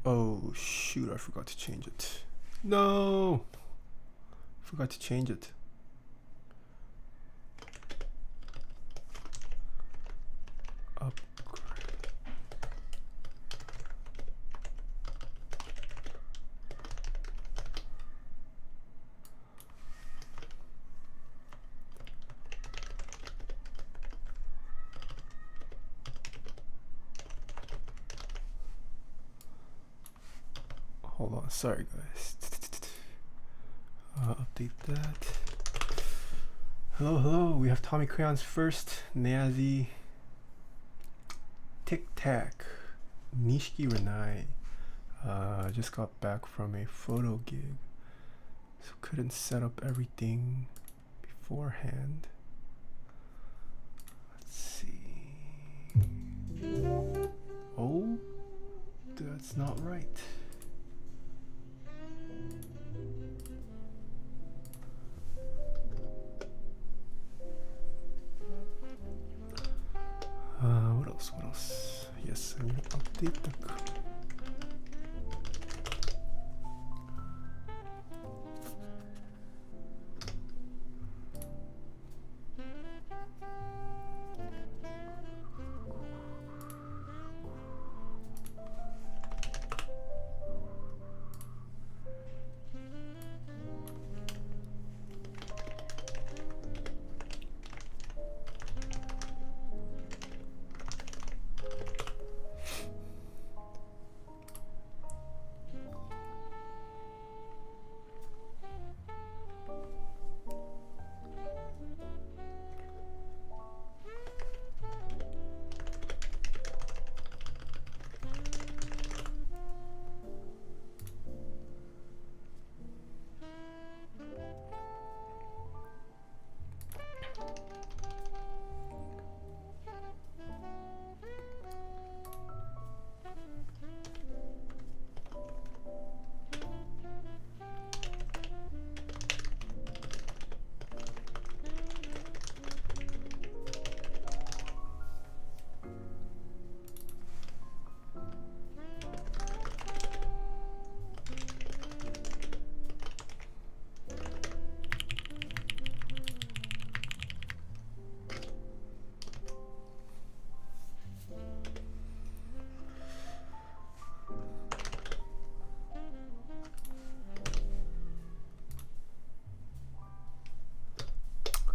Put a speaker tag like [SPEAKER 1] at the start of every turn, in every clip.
[SPEAKER 1] Oh shoot, I forgot to change it. No! Forgot to change it. Upgrade. Hold on, sorry guys. Update that. Hello, hello. We have Tommy Crayons first. Nazi. Tic Tac. Nishiki Renai. Just got back from a photo gig, so couldn't set up everything beforehand. Let's see. Oh, that's not right. What else? What else? Yes, I'm gonna update the.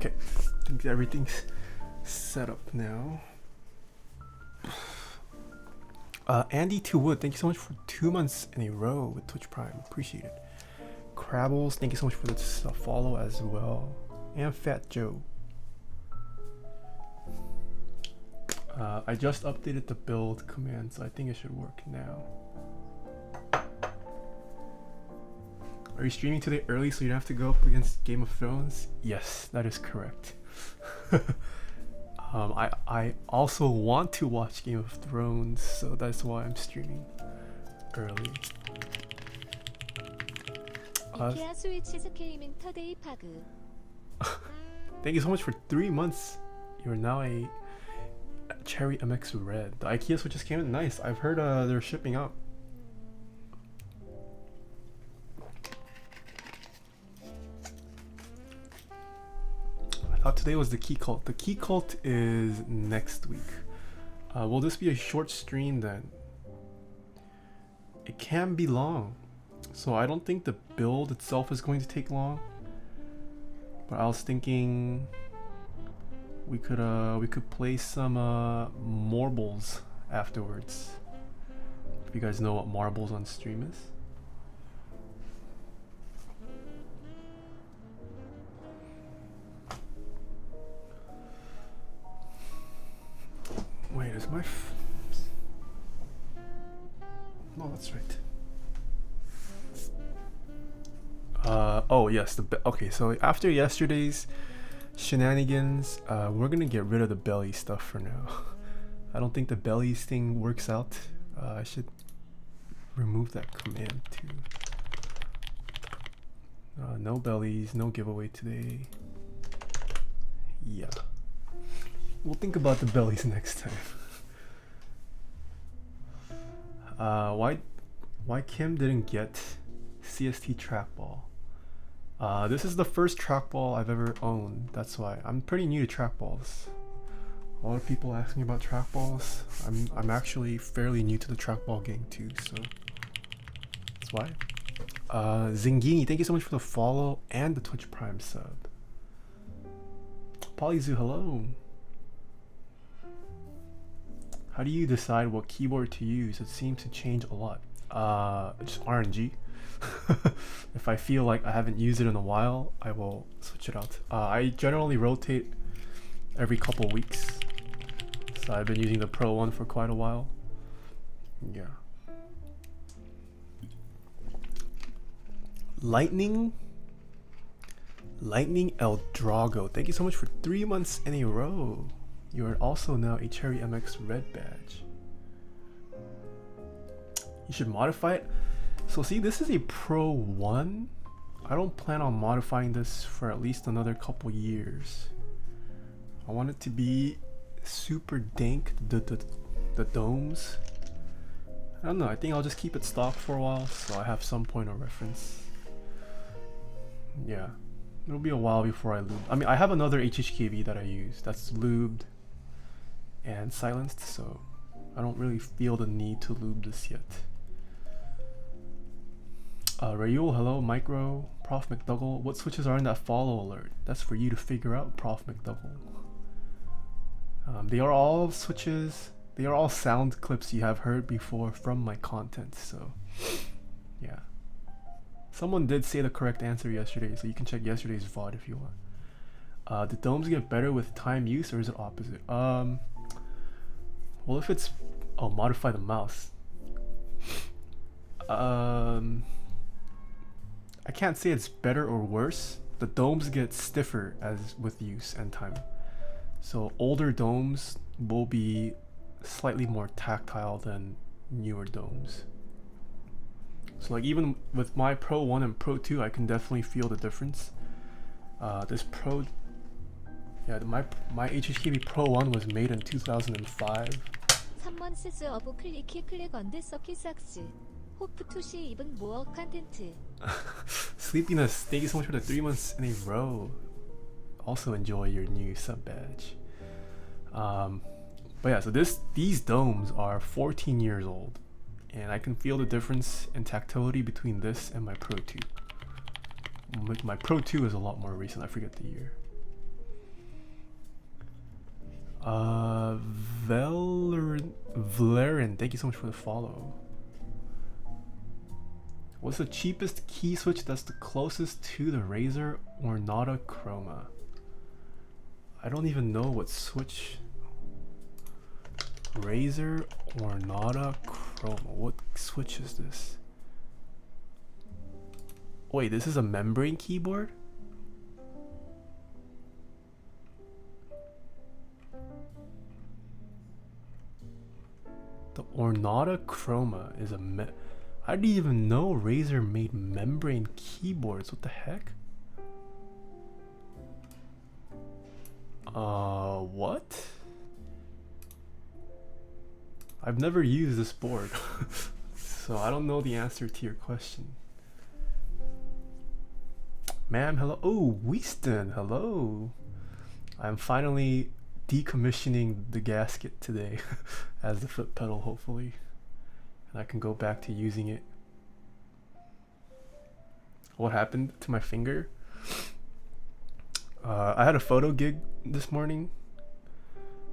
[SPEAKER 1] Okay, I think everything's set up now. Andy Two Wood, thank you so much for 2 months in a row with Twitch Prime. Appreciate it. Crabbles, thank you so much for the follow as well. And Fat Joe. I just updated the build command, so I think it should work now. Are you streaming today early so you don't have to go up against Game of Thrones? Yes, that is correct. I also want to watch Game of Thrones, so that's why I'm streaming early. Thank you so much for 3 months. You're now a Cherry MX Red. The IKEA switches came in nice. I've heard they're shipping out. I thought today was the key cult. The key cult is next week. Will this be a short stream then? It can be long, so I don't think the build itself is going to take long. But I was thinking we could play some marbles afterwards. If you guys know what marbles on stream is. Wait, is my no, that's right. Oh yes, okay, so after yesterday's shenanigans, we're gonna get rid of the belly stuff for now. I don't think the bellies thing works out. I should remove that command too. No bellies, no giveaway today. Yeah. We'll think about the bellies next time. Why Why Kim didn't get CST trackball. This is the first trackball I've ever owned. That's why I'm pretty new to trackballs. A lot of people ask me about trackballs. I'm actually fairly new to the trackball game too, so that's why. Zingini, thank you so much for the follow and the Twitch Prime sub. Polyzoo, hello. How do you decide what keyboard to use? It seems to change a lot. Just RNG. If I feel like I haven't used it in a while, I will switch it out. I generally rotate every couple weeks. So I've been using the Pro one for quite a while. Yeah. Lightning El Drago, thank you so much for 3 months in a row. You are also now a Cherry MX Red badge. You should modify it. So see, this is a Pro 1. I don't plan on modifying this for at least another couple years. I want it to be super dank, the domes. I don't know, I think I'll just keep it stock for a while so I have some point of reference. Yeah, it'll be a while before I lube. I mean, I have another HHKB that I use that's lubed and silenced, so I don't really feel the need to lube this yet. Rayul, hello. Micro, Prof McDougall, what switches are in that follow alert? That's for you to figure out, Prof McDougall. They are all switches, they are all sound clips you have heard before from my content, so yeah. Someone did say the correct answer yesterday, so you can check yesterday's VOD if you want. The domes get better with time use, or is it opposite? Well, if it's... Oh, modify the mouse. I can't say it's better or worse. The domes get stiffer as with use and time. So older domes will be slightly more tactile than newer domes. So like even with my Pro 1 and Pro 2, I can definitely feel the difference. This Pro... Yeah, my HHKB Pro 1 was made in 2005.
[SPEAKER 2] 3만 세스 어브 클릭히 클릭 언드 서킷 삭스 호프 투시 입은 모어 컨텐트.
[SPEAKER 1] Sleepiness, thank you so much for the 3 months in a row. Also enjoy your new sub badge. But yeah, so these domes are 14 years old, and I can feel the difference in tactility between this and my Pro 2. My Pro 2 is a lot more recent, I forget the year. Valerin, thank you so much for the follow. What's the cheapest key switch that's the closest to the Razer Ornata Chroma? I don't even know what switch. Razer Ornata Chroma. What switch is this? Wait, this is a membrane keyboard? The Ornata Chroma is a I didn't even know Razer made membrane keyboards. What the heck? What? I've never used this board, so I don't know the answer to your question. Ma'am, hello. Oh, Wieston, hello. I'm finally decommissioning the gasket today as the foot pedal, hopefully. And I can go back to using it. What happened to my finger? I had a photo gig this morning,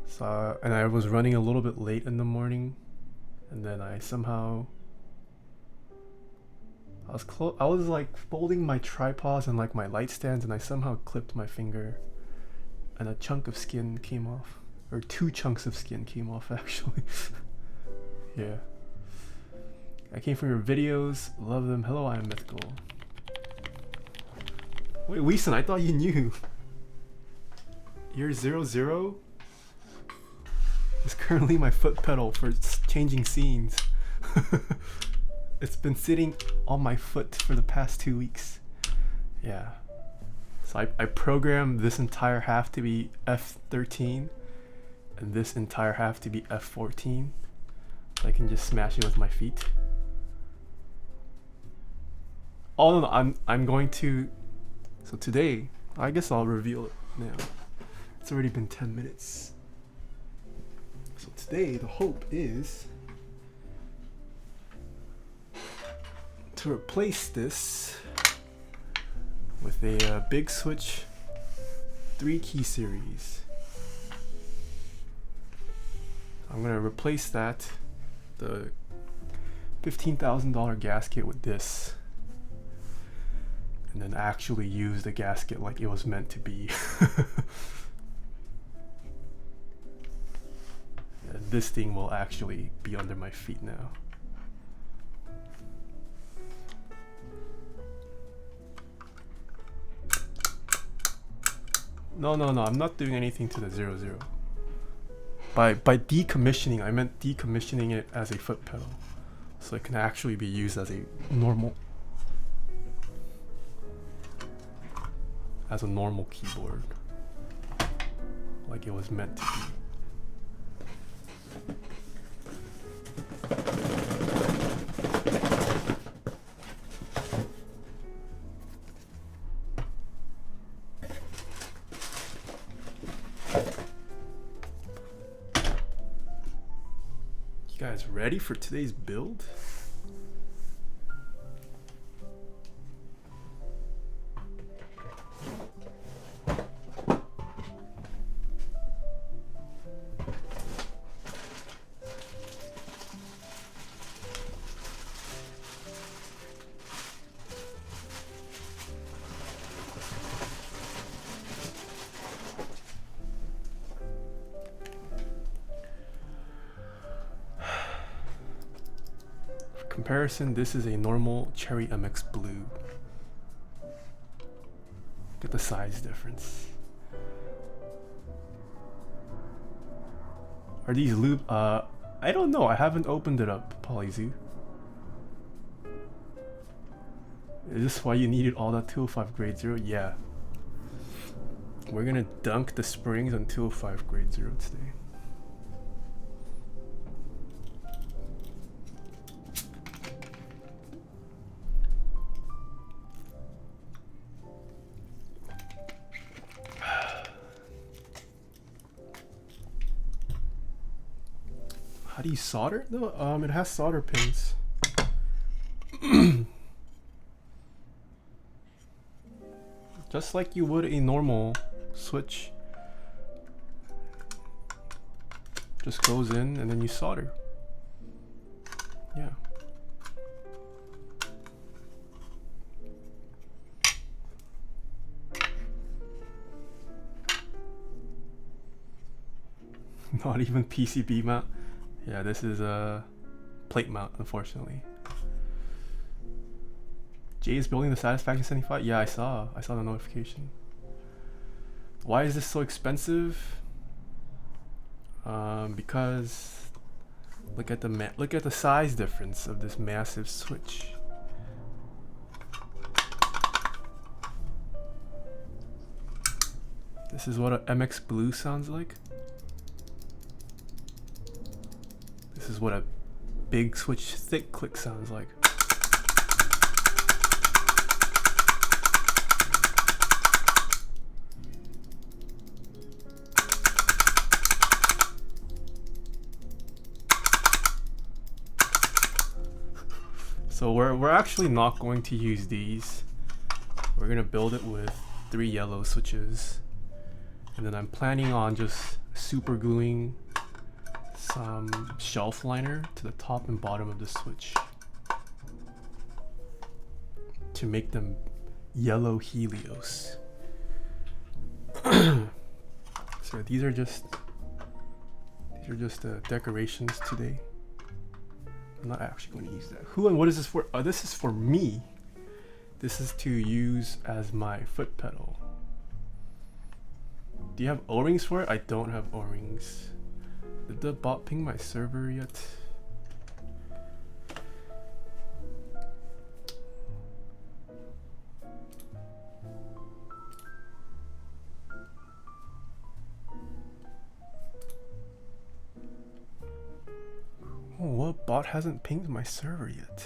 [SPEAKER 1] so and I was running a little bit late in the morning, and then I somehow I was like folding my tripods and like my light stands, and I somehow clipped my finger, and a chunk of skin came off, or 2 chunks of skin came off actually. Yeah. I came from your videos, love them. Hello, I am mythical. Wait, Weeson, I thought you knew. Your 00 is currently my foot pedal for changing scenes. It's been sitting on my foot for the past 2 weeks. Yeah. So I programmed this entire half to be F13 and this entire half to be F14. So I can just smash it with my feet. Oh no, no, I'm going to. So today, I guess I'll reveal it now. It's already been 10 minutes. So today, the hope is to replace this with a big switch 3 key series. I'm gonna replace that, the $15,000 gasket, with this, and then actually use the gasket like it was meant to be. And this thing will actually be under my feet now. No, I'm not doing anything to the 00. By decommissioning, I meant decommissioning it as a foot pedal, so it can actually be used as a normal keyboard, like it was meant to be. You guys ready for today's build? Comparison, this is a normal Cherry MX Blue. Look at the size difference. Are these lube? I don't know. I haven't opened it up, Polyzoo. Is this why you needed all that 205 grade 0? Yeah. We're gonna dunk the springs on 205 grade 0 today. How do you solder? No, it has solder pins. Just like you would a normal switch. Just goes in and then you solder. Yeah. Not even PCB mount. Yeah, this is a plate mount, unfortunately. Jay is building the Satisfaction 75. Yeah, I saw the notification. Why is this so expensive? Because look at the size difference of this massive switch. This is what a MX Blue sounds like. This is what a big switch thick click sounds like. So we're actually not going to use these. We're gonna build it with 3 yellow switches, and then I'm planning on just super gluing some shelf liner to the top and bottom of the switch to make them yellow Helios. So these are just decorations today. I'm not actually going to use that. Who and what is this for? This is for me. This is to use as my foot pedal. Do you have O-rings for it? I don't have O-rings. Did the bot ping my server yet? Oh, what bot hasn't pinged my server yet?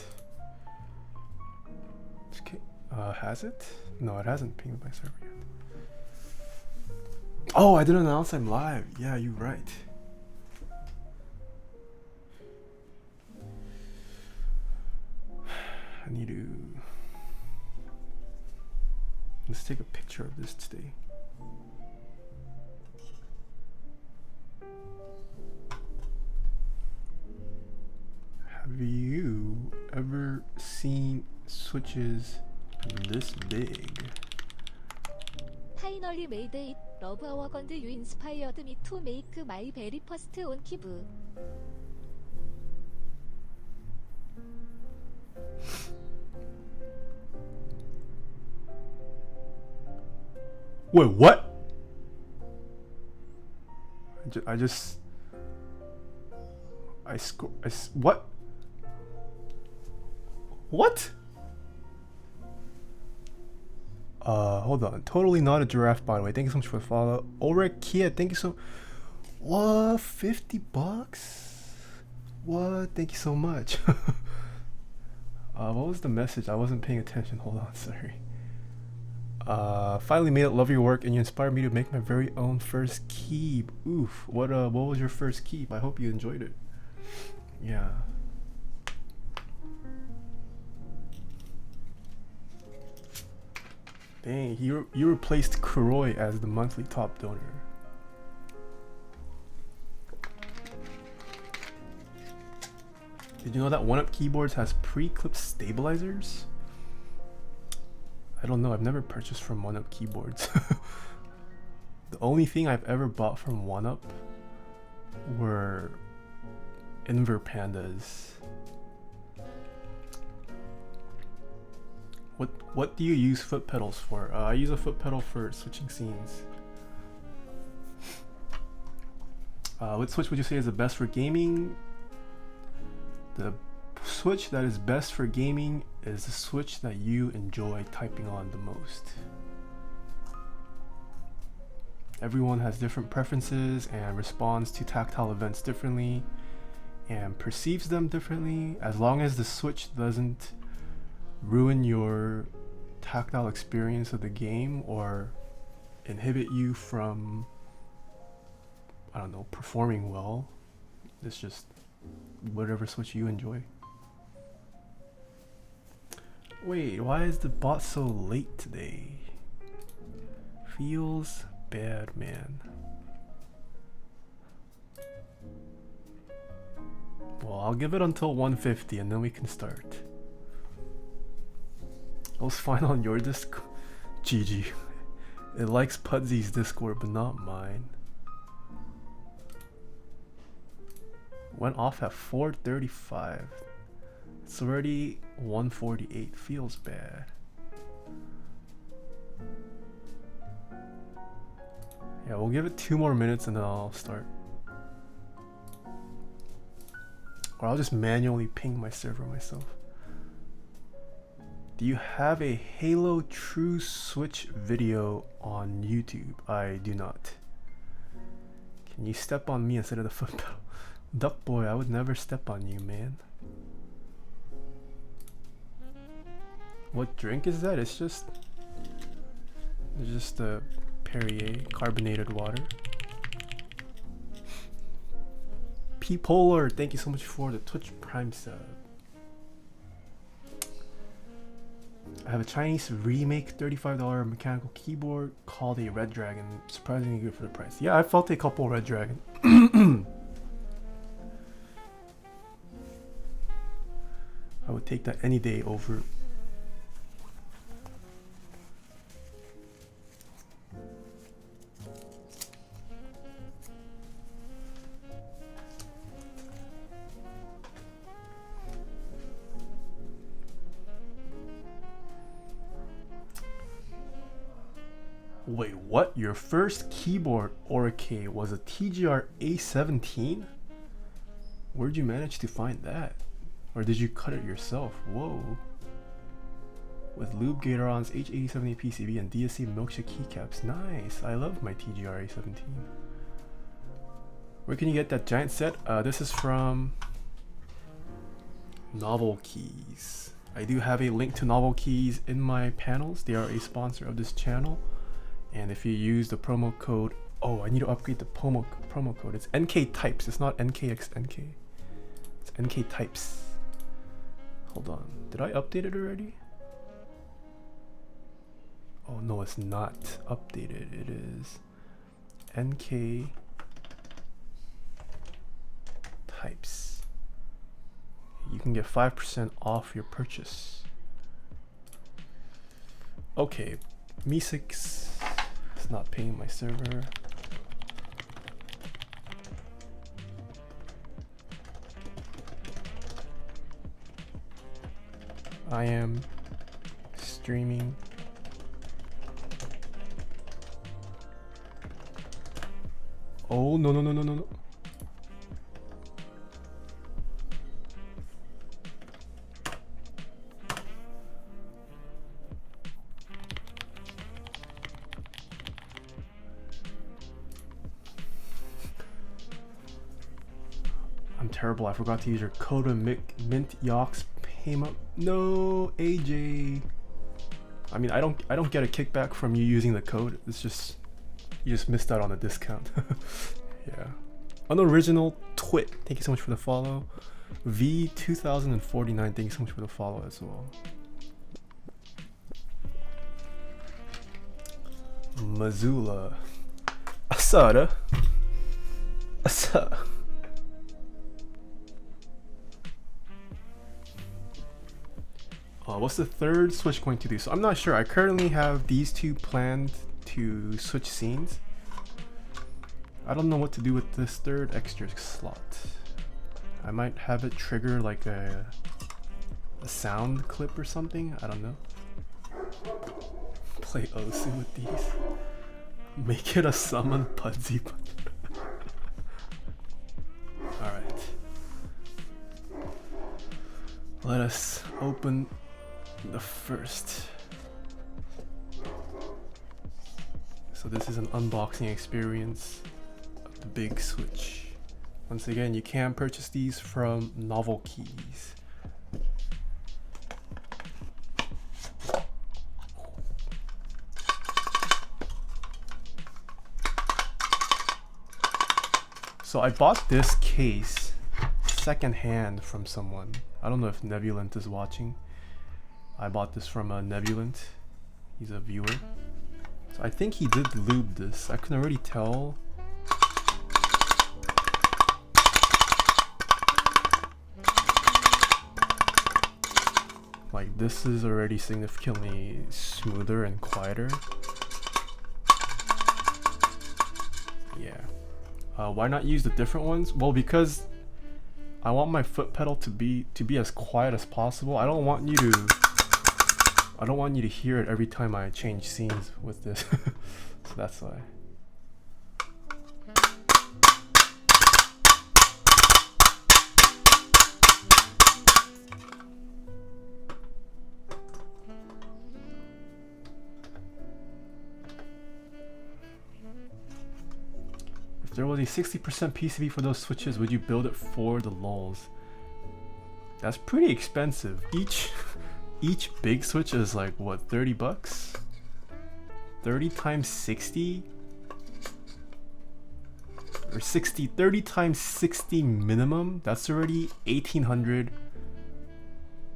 [SPEAKER 1] Has it? No, it hasn't pinged my server yet. Oh, I didn't announce I'm live. Yeah, you're right. I need to... Let's take a picture of this today. Have you ever seen switches this big?
[SPEAKER 2] Finally made it. Love our 건드 you inspired me to make my very first on 키브.
[SPEAKER 1] Wait, what? What? What? Hold on. Totally not a giraffe, by the way. Thank you so much for the follow. Ulrich Kia, thank you so... What? $50? What? Thank you so much. What was the message? I wasn't paying attention. Hold on, sorry. Finally made it. Love your work, and you inspired me to make my very own first keep. Oof. What was your first keep? I hope you enjoyed it. Yeah. Dang, you replaced Kuroi as the monthly top donor. Did you know that 1UP keyboards has pre-clipped stabilizers? I don't know, I've never purchased from 1UP keyboards. The only thing I've ever bought from 1UP were Inver Pandas. What do you use foot pedals for? I use a foot pedal for switching scenes. What switch would you say is the best for gaming? The switch that is best for gaming is the switch that you enjoy typing on the most. Everyone has different preferences and responds to tactile events differently and perceives them differently. As long as the switch doesn't ruin your tactile experience of the game or inhibit you from, I don't know, performing well, it's just whatever switch you enjoy. Wait, why is the bot so late today? Feels bad, man. Well, I'll give it until 150 and then we can start. It was fine on your disc. GG. It likes Pudsy's Discord, but not mine. Went off at 4:35. It's already 1:48. Feels bad. Yeah, we'll give it 2 more minutes and then I'll start. Or I'll just manually ping my server myself. Do you have a Halo True Switch video on YouTube? I do not. Can you step on me instead of the foot pedal? Duck boy, I would never step on you, man. What drink is that? It's just a Perrier carbonated water. P Polar, thank you so much for the Twitch Prime sub. I have a Chinese remake $35 mechanical keyboard called a Red Dragon. Surprisingly good for the price. Yeah, I felt a couple Red Dragon. I would take that any day over. Wait, what? Your first keyboard Orike was a TGR A17? Where'd you manage to find that? Or did you cut it yourself? Whoa. With lube Gatorons, H8070 PCB, and DSC milkshake keycaps. Nice. I love my TGR A17. Where can you get that giant set? This is from Novel Keys. I do have a link to Novel Keys in my panels. They are a sponsor of this channel. And if you use the promo code, oh, I need to upgrade the promo code. It's NK Types. It's not NKXNK. It's NK Types. Hold on. Did I update it already? Oh no, it's not updated. It is NK Types. You can get 5% off your purchase. Okay, Me6 is not paying my server. I am streaming. Oh no no no no no no. I'm terrible. I forgot to use your code of mint yox payment. No, AJ. I mean, I don't get a kickback from you using the code. It's just you just missed out on a discount. Yeah. Unoriginal Twit, thank you so much for the follow. V2049, thank you so much for the follow as well. Missoula. Asada. Asa. What's the third switch going to do? So I'm not sure. I currently have these two planned to switch scenes. I don't know what to do with this third extra slot. I might have it trigger like a sound clip or something. I don't know. Play Osu with these. Make it a summon Pudsey button. Alright. Let us open the first. So this is an unboxing experience of the big switch. Once again, you can purchase these from Novel Keys. So I bought this case secondhand from someone. I don't know if Nebulant is watching. I bought this from Nebulant. He's a viewer. So I think he did lube this. I can already tell. Like this is already significantly smoother and quieter. Yeah. Why not use the different ones? Well, because I want my foot pedal to be as quiet as possible. I don't want you to hear it every time I change scenes with this. So that's why. If there was a 60% PCB for those switches, would you build it for the lulz? That's pretty expensive. Each big switch is like what, 30 bucks? 30 times 60? Or 60, 30 times 60 minimum? That's already 1800.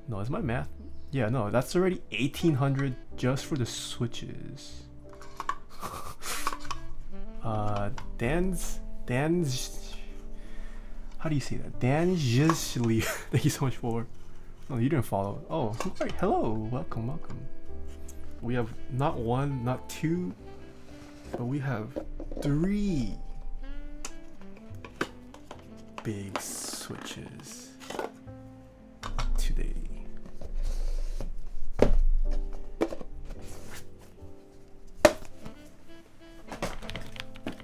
[SPEAKER 1] No, is my math? Yeah, no, that's already 1800 just for the switches. Dan's, how do you say that? Danjishli. Thank you so much for. Oh, you didn't follow. Oh, right. Hello, welcome. We have not one, not two, but we have 3 big switches today.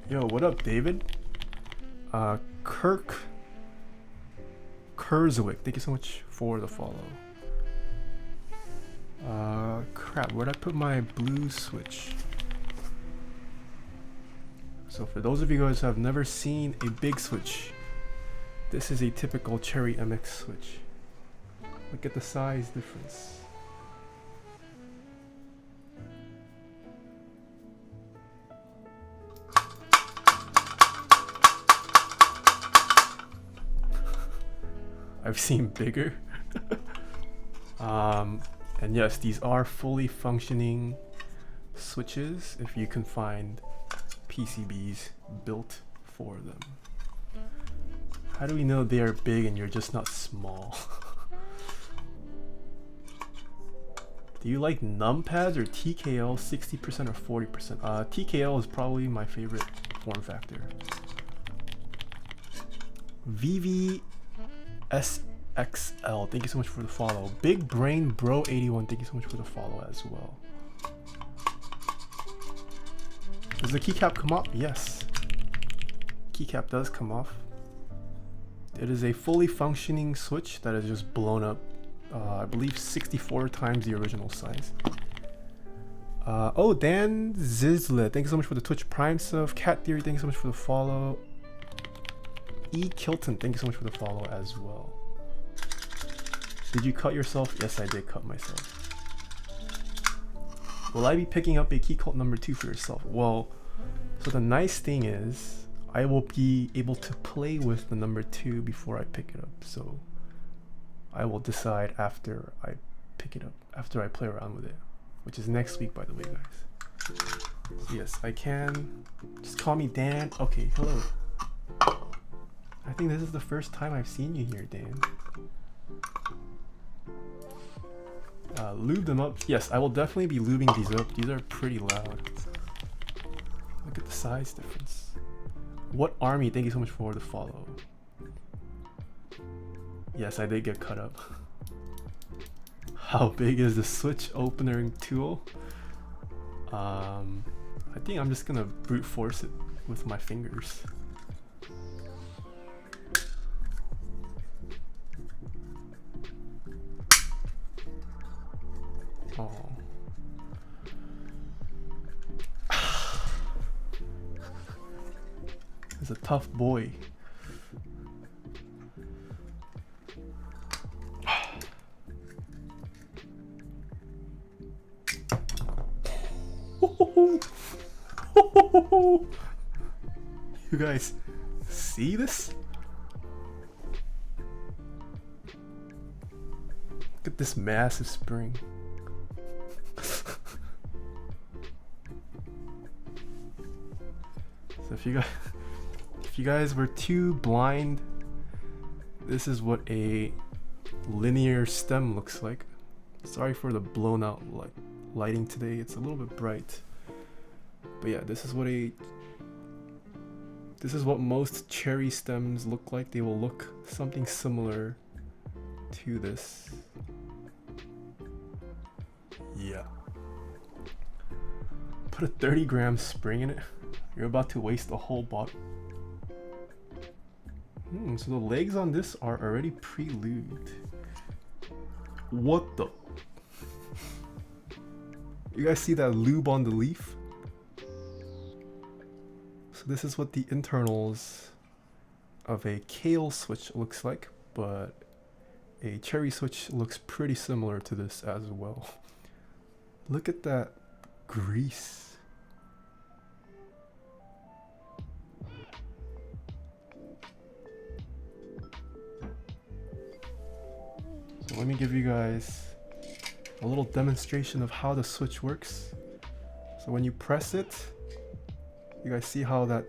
[SPEAKER 1] Yo, what up, David? Kirk Kurzwick, thank you so much for the follow. Crap, where'd I put my blue switch? So for those of you guys who have never seen a big switch, this is a typical Cherry MX switch. Look at the size difference. I've seen bigger. And yes, these are fully functioning switches if you can find PCBs built for them. How do we know they are big and you're just not small? Do you like numpads or TKL 60% or 40%? TKL is probably my favorite form factor. VVSXL, thank you so much for the follow. Big Brain Bro 81, thank you so much for the follow as well. Does the keycap come off? Yes. Keycap does come off. It is a fully functioning switch that is just blown up, I believe 64 times the original size. Oh, Dan Zizlet, thank you so much for the Twitch Prime sub. Cat Theory, thank you so much for the follow. E. Kilton, thank you so much for the follow as well. Did you cut yourself? Yes, I did cut myself. Will I be picking up a key cult number 2 for yourself? Well, so the nice thing is I will be able to play with the number 2 before I pick it up. So I will decide after I pick it up, after I play around with it, which is next week, by the way, guys. So yes, I can. Just call me Dan. Okay, hello. I think this is the first time I've seen you here, Dan. Lube them up. Yes, I will definitely be lubing these up. These are pretty loud. Look at the size difference. What Army? Thank you so much for the follow. Yes, I did get cut up. How big is the switch opener tool? I think I'm just gonna brute force it with my fingers. Oh. He's a tough boy. You guys see this? Look at this massive spring. So if you guys were too blind, this is what a linear stem looks like. Sorry for the blown out lighting today. It's a little bit bright. But yeah, this is what most cherry stems look like. They will look something similar to this. Yeah. Put a 30-gram spring in it. You're about to waste a whole bottle. So the legs on this are already pre-lubed. What the? You guys see that lube on the leaf? So this is what the internals of a kale switch looks like, but a cherry switch looks pretty similar to this as well. Look at that grease. So let me give you guys a little demonstration of how the switch works. So when you press it, you guys see how the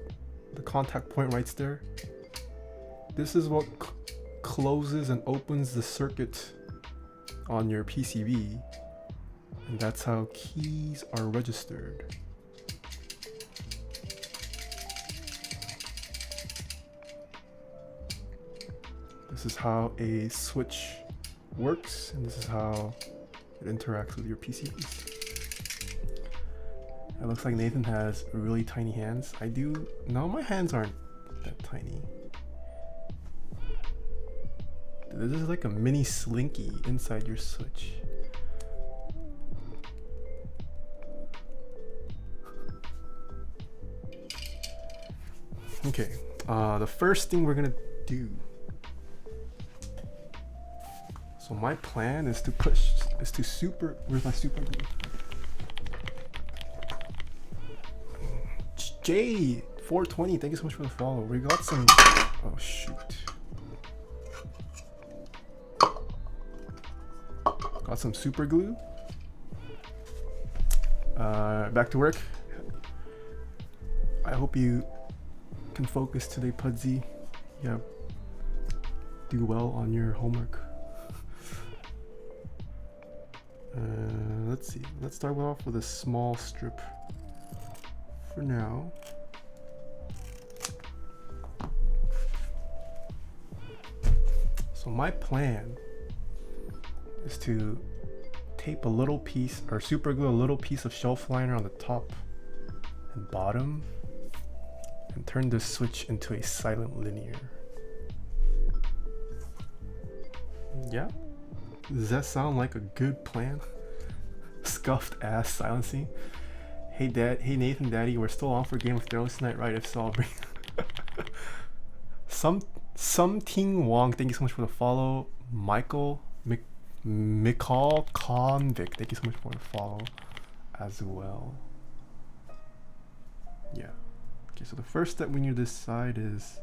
[SPEAKER 1] contact point right there? This is what closes and opens the circuit on your PCB, and that's how keys are registered. This is how a switch works, and this is how it interacts with your PCBs. It looks like Nathan has really tiny hands. I do. No, my hands aren't that tiny. This is like a mini slinky inside your switch. Okay, the first thing we're gonna do. So my plan is to super. Where's my super glue? Jay 420, thank you so much for the follow. We got some. Oh shoot. Got some super glue. Back to work. I hope you can focus today, Pudsey. Yeah. Do well on your homework. Let's see. Let's start off with a small strip for now. So my plan is to tape a little piece or super glue a little piece of shelf liner on the top and bottom and turn this switch into a silent linear. Yeah? Does that sound like a good plan? Scuffed ass silencing. Hey hey Nathan Daddy, we're still on for Game of Thrones tonight, right? If so, I'll bring some Ting Wong, thank you so much for the follow. Michael Convict, thank you so much for the follow as well. Yeah. Okay, so the first step we need to decide is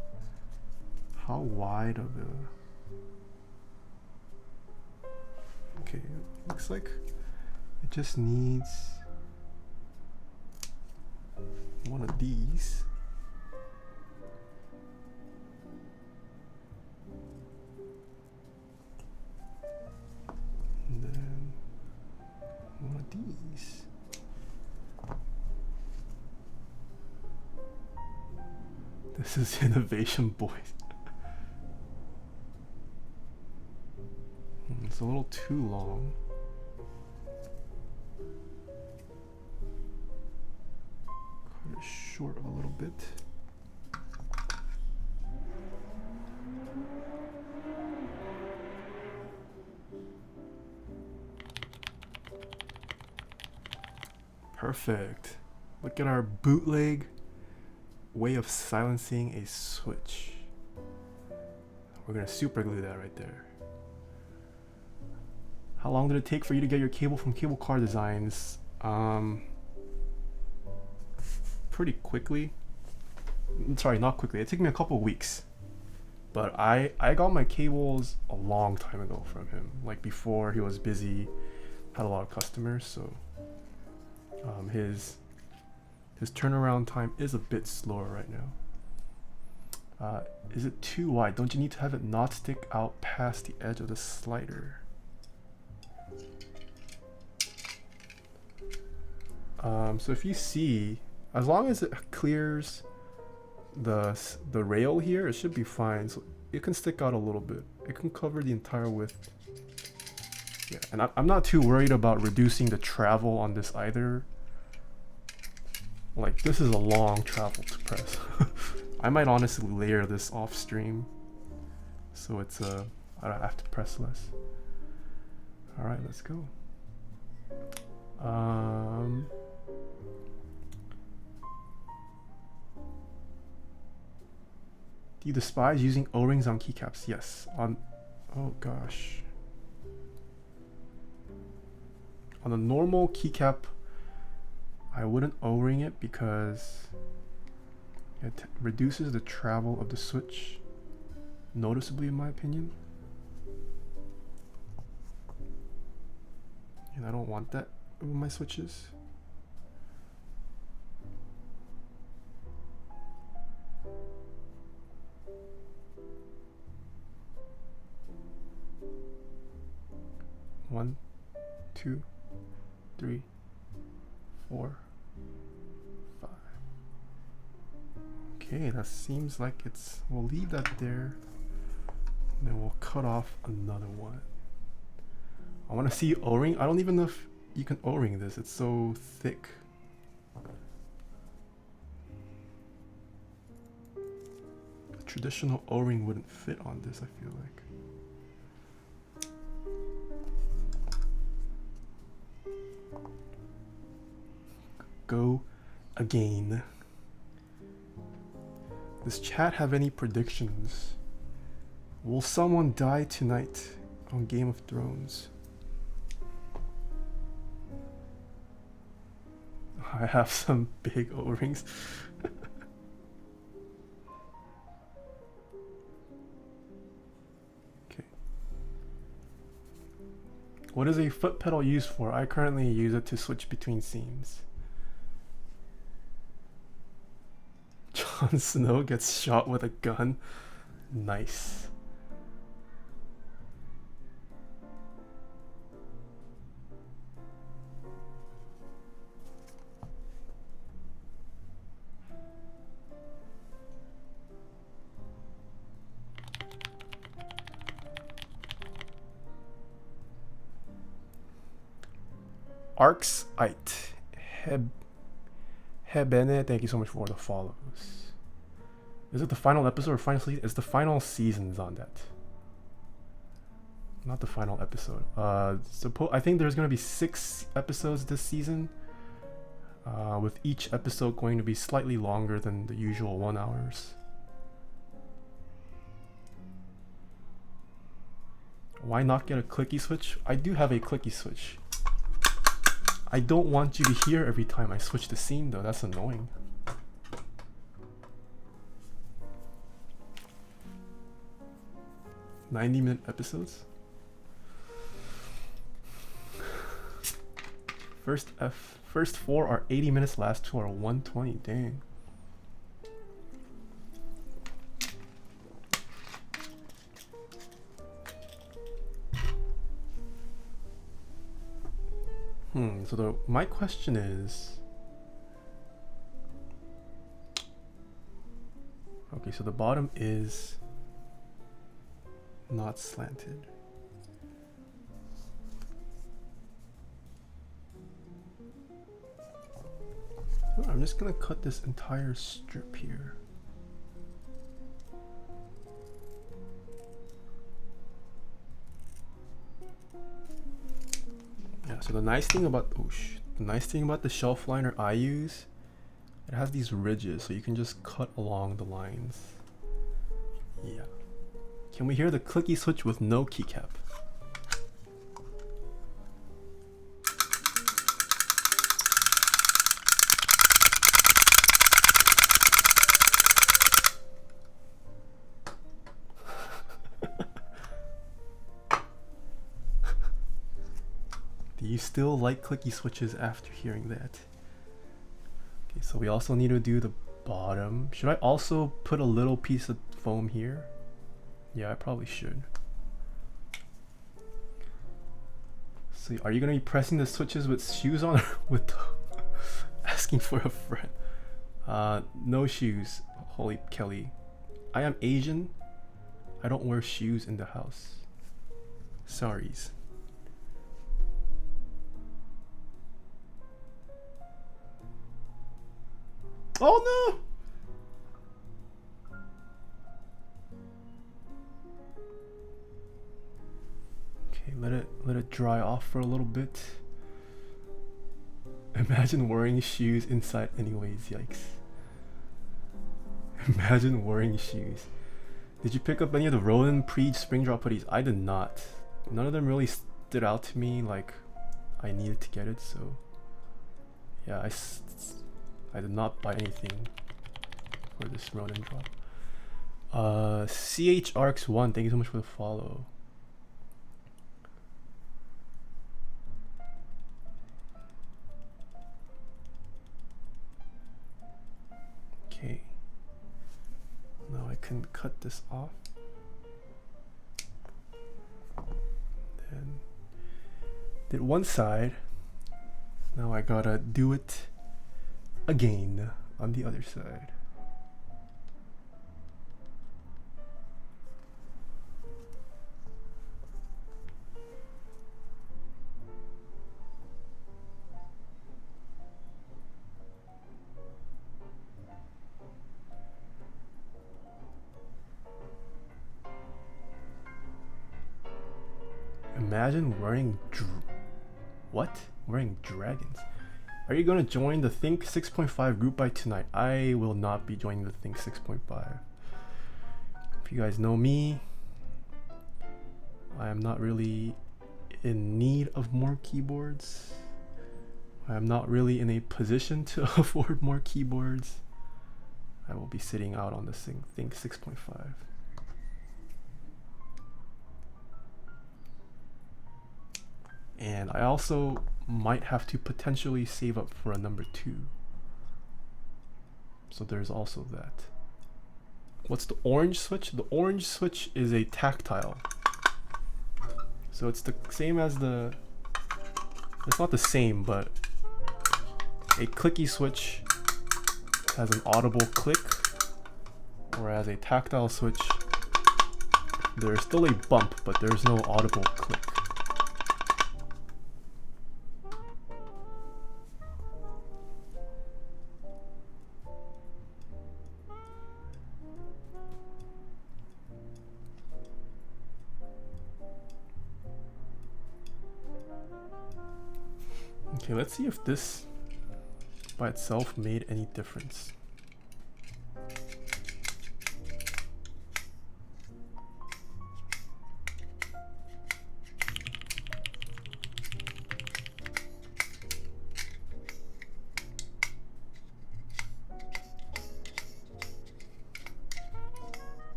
[SPEAKER 1] how wide of a. Okay, looks like it just needs one of these. And then one of these. This is innovation, boys. It's a little too long. Cut it short a little bit. Perfect. Look at our bootleg way of silencing a switch. We're gonna super glue that right there. How long did it take for you to get your cable from Cable Car Designs? Pretty quickly. Sorry, not quickly. It took me a couple weeks. But I got my cables a long time ago from him. Like before he was busy, had a lot of customers, so his turnaround time is a bit slower right now. Is it too wide? Don't you need to have it not stick out past the edge of the slider? So if you see, as long as it clears the rail here, it should be fine. So it can stick out a little bit. It can cover the entire width. Yeah, and I'm not too worried about reducing the travel on this either. Like, this is a long travel to press. I might honestly layer this off stream, so it's I don't have to press less. All right, let's go. Do you despise using O-rings on keycaps? Yes. On, oh gosh. On a normal keycap, I wouldn't O-ring it because it reduces the travel of the switch noticeably, in my opinion. And I don't want that with my switches. One, 2, 3, 4, 5. Okay, that seems like it's, we'll leave that there. And then we'll cut off another one. I want to see O-ring. I don't even know if you can O-ring this. It's so thick. A traditional O-ring wouldn't fit on this, I feel like. Go again. Does chat have any predictions? Will someone die tonight? on Game of Thrones. I have some big O-rings. Okay. What is a foot pedal used for? I currently use it to switch between scenes. Jon Snow gets shot with a gun. Nice. Arxite. Hebene, thank you so much for the follows. Is it the final episode or final season? It's the final seasons on that. Not the final episode. I think there's gonna be 6 episodes this season. With each episode going to be slightly longer than the usual 1 hours. Why not get a clicky switch? I do have a clicky switch. I don't want you to hear every time I switch the scene though, that's annoying. "90-minute episodes? First 4 are 80 minutes, last 2 are 120, dang. So my question is, okay, so the bottom is not slanted. I'm just gonna cut this entire strip here. Yeah, so the nice thing about the shelf liner I use, it has these ridges, so you can just cut along the lines. Yeah. Can we hear the clicky switch with no keycap? Do you still like clicky switches after hearing that? Okay, so we also need to do the bottom. Should I also put a little piece of foam here? Yeah, I probably should. So are you gonna be pressing the switches with shoes on or with asking for a friend? No shoes, holy Kelly. I am Asian. I don't wear shoes in the house. Sorries. Oh no! Okay, let it dry off for a little bit. Imagine wearing shoes inside anyways, yikes. Imagine wearing shoes. Did you pick up any of the Roland Preach spring drop hoodies? I did not. None of them really stood out to me like I needed to get it, so yeah, I did not buy anything for this Ronin drop. CHRX1, thank you so much for the follow. Okay. Now I can cut this off. Then did one side. Now I gotta do it again on the other side. Imagine wearing wearing dragons. Are you gonna join the Think 6.5 group by tonight? I will not be joining the Think 6.5. If you guys know me, I am not really in need of more keyboards. I am not really in a position to afford more keyboards. I will be sitting out on this thing 6.5. And I also might have to potentially save up for a number 2. So there's also that. What's the orange switch? The orange switch is a tactile. So it's the same as the... It's not the same, but a clicky switch has an audible click, whereas a tactile switch, there's still a bump, but there's no audible click. Okay, let's see if this by itself made any difference.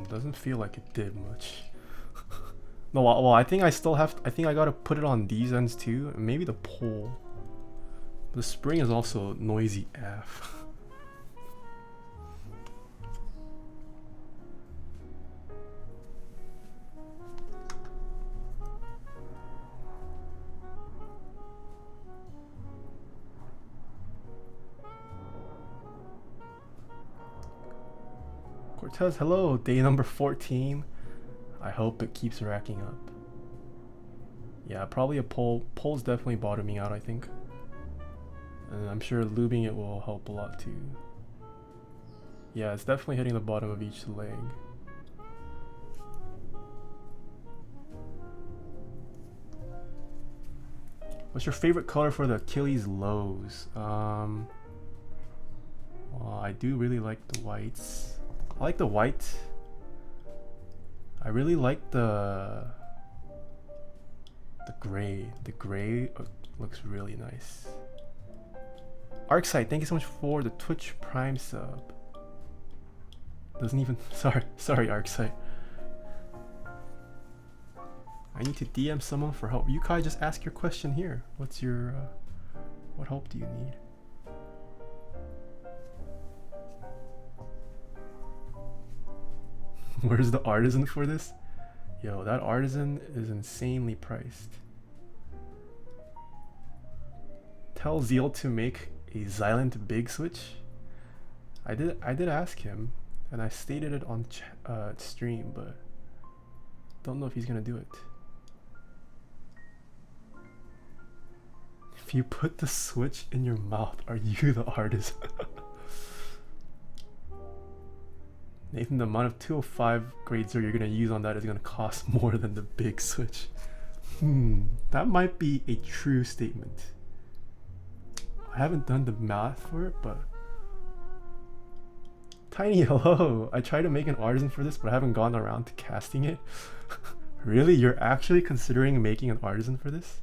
[SPEAKER 1] Doesn't feel like it did much. No, well, I think I still have. I think I gotta put it on these ends too, and maybe the pole. The spring is also noisy AF. Cortez, hello, day number 14. I hope it keeps racking up. Yeah, probably a pole. Pole's definitely bottoming out, I think. And I'm sure lubing it will help a lot too. Yeah, it's definitely hitting the bottom of each leg. What's your favorite color for the Achilles lows? Well, I do really like the whites. I like the white. I really like the gray. The gray looks really nice. Arcside, thank you so much for the Twitch Prime sub. Doesn't even sorry Arcside. I need to DM someone for help. Yukai, just ask your question here. What's your what help do you need? Where's the artisan for this? Yo, that artisan is insanely priced. Tell Zeal to make a Xylent big switch. I did ask him, and I stated it on stream, but don't know if he's gonna do it. If you put the switch in your mouth, are you the artist? Nathan, the amount of 205 grade 0 you're gonna use on that is gonna cost more than the big switch. That might be a true statement. I haven't done the math for it, but... Tiny, hello! I tried to make an artisan for this, but I haven't gone around to casting it. Really? You're actually considering making an artisan for this?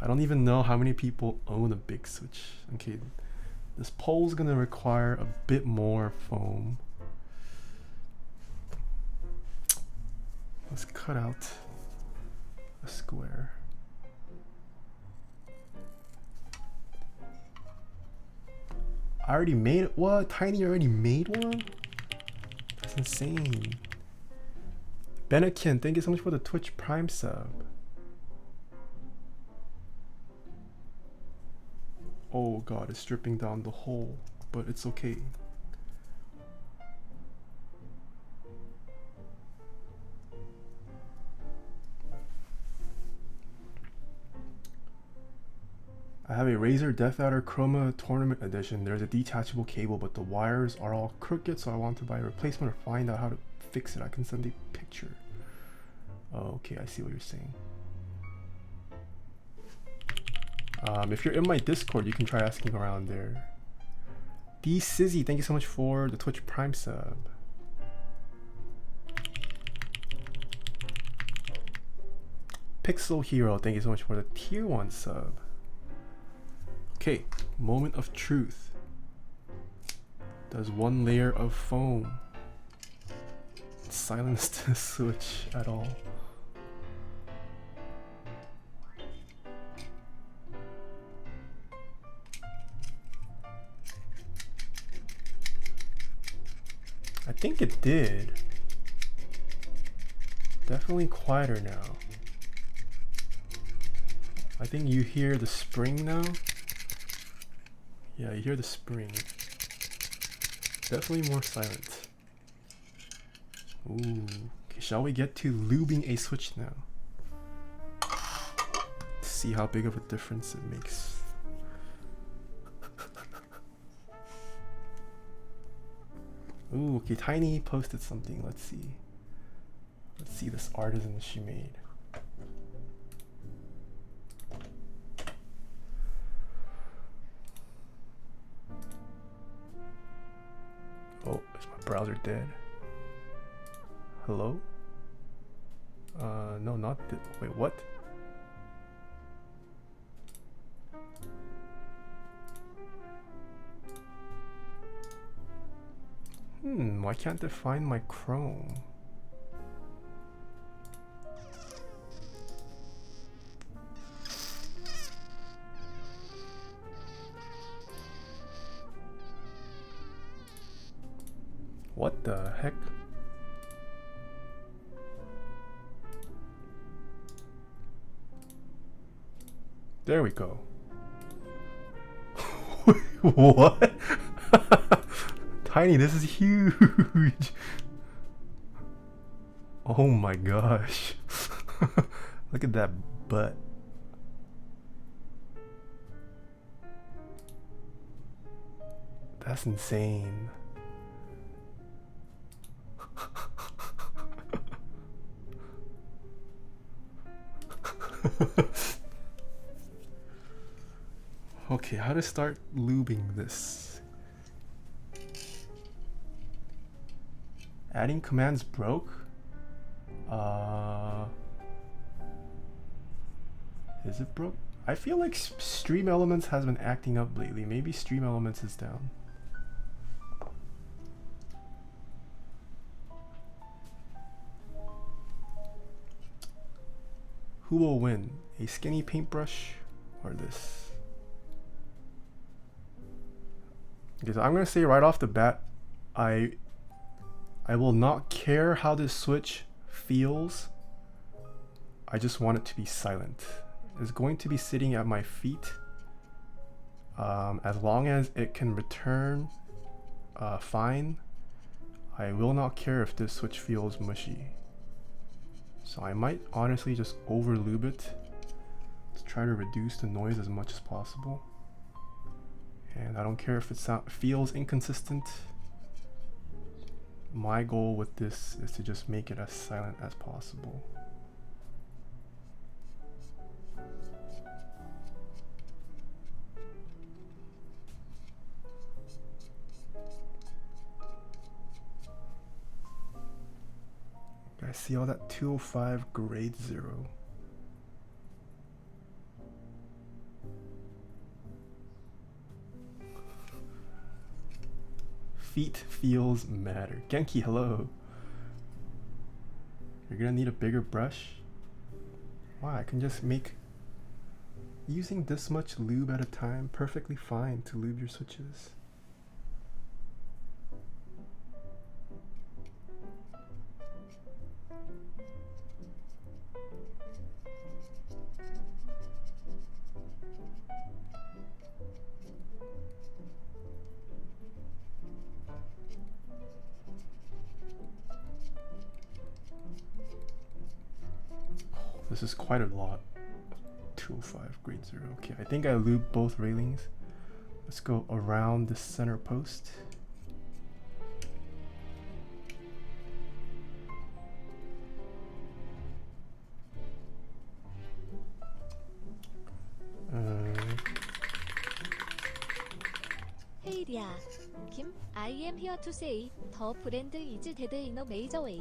[SPEAKER 1] I don't even know how many people own a big switch. Okay. This pole's gonna require a bit more foam. Let's cut out a square. I already made it. What? Tiny already made one? That's insane. Benakin, thank you so much for the Twitch Prime sub. Oh god, it's stripping down the hole, but it's okay. I have a Razer Death Adder Chroma Tournament Edition. There's a detachable cable, but the wires are all crooked, so I want to buy a replacement or find out how to fix it. I can send a picture. Oh, okay, I see what you're saying. If you're in my Discord, you can try asking around there. D Sizzy, thank you so much for the Twitch Prime sub. Pixel Hero, thank you so much for the tier 1 sub. Okay, moment of truth. Does one layer of foam silence the switch at all? I think it did. Definitely quieter now. I think you hear the spring now. Yeah, you hear the spring. Definitely more silent. Ooh. Okay, shall we get to lubing a switch now? See how big of a difference it makes. Ooh, okay, Tiny posted something. Let's see. Let's see this artisan she made. Oh, is my browser dead? Hello? No, not the. Wait, what? Why can't I find my Chrome? What the heck? There we go. What? Tiny, this is huge. Oh my gosh. Look at that butt. That's insane. Okay, how to start lubing this? Adding commands broke? Is it broke? I feel like Stream Elements has been acting up lately. Maybe Stream Elements is down. Who will win? A skinny paintbrush or this? Okay, so I'm gonna say right off the bat, I will not care how this switch feels. I just want it to be silent. It's going to be sitting at my feet. As long as it can return fine, I will not care if this switch feels mushy. So I might honestly just over lube it to try to reduce the noise as much as possible. And I don't care if it feels inconsistent. My goal with this is to just make it as silent as possible. I see all that 205 grade 0. Feet feels matter. Genki, hello. You're gonna need a bigger brush. Wow, I can just make using this much lube at a time perfectly fine to lube your switches. This is quite a lot. 205 grade 0. Okay, I think I lube both railings. Let's go around the center post.
[SPEAKER 2] Hey Ria, Kim, I am here to say the brand is dead in a major way.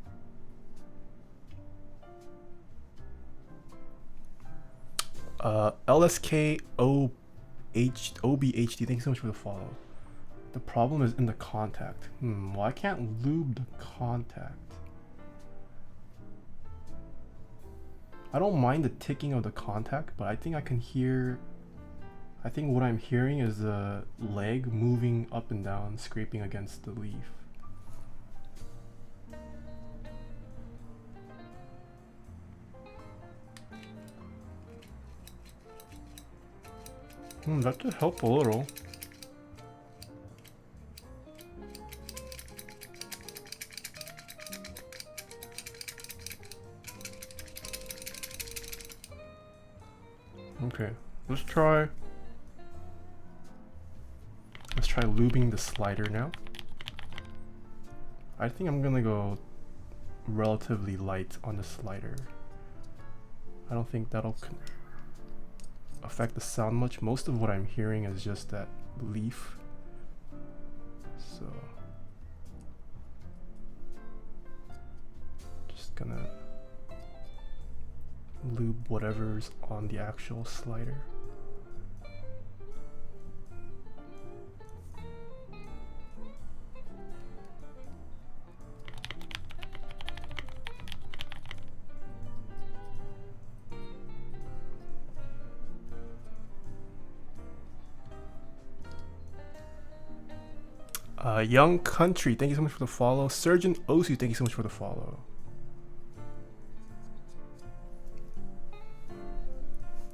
[SPEAKER 1] LSKOBHD, thank you so much for the follow. The problem is in the contact. Well, I can't lube the contact. I don't mind the ticking of the contact, but I think I can hear... I think what I'm hearing is the leg moving up and down, scraping against the leaf. That could help a little. Okay, let's try lubing the slider now. I think I'm gonna go relatively light on the slider. I don't think that'll affect the sound much. Most of what I'm hearing is just that leaf. So just gonna lube whatever's on the actual slider. Young Country, thank you so much for the follow. Surgeon Osu, thank you so much for the follow.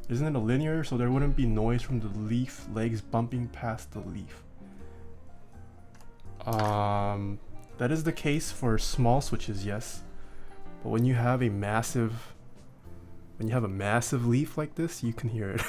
[SPEAKER 1] Isn't it a linear, so there wouldn't be noise from the leaf legs bumping past the leaf? That is the case for small switches, yes. But when you have a massive leaf like this, you can hear it.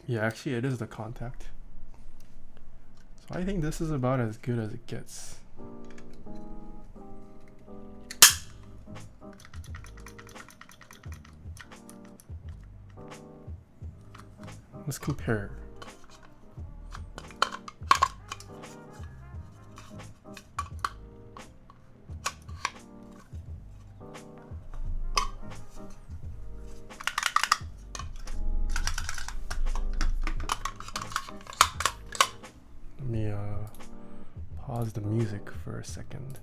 [SPEAKER 1] Yeah, actually it is the contact. So I think this is about as good as it gets. Let's compare. Let me pause the music for a second.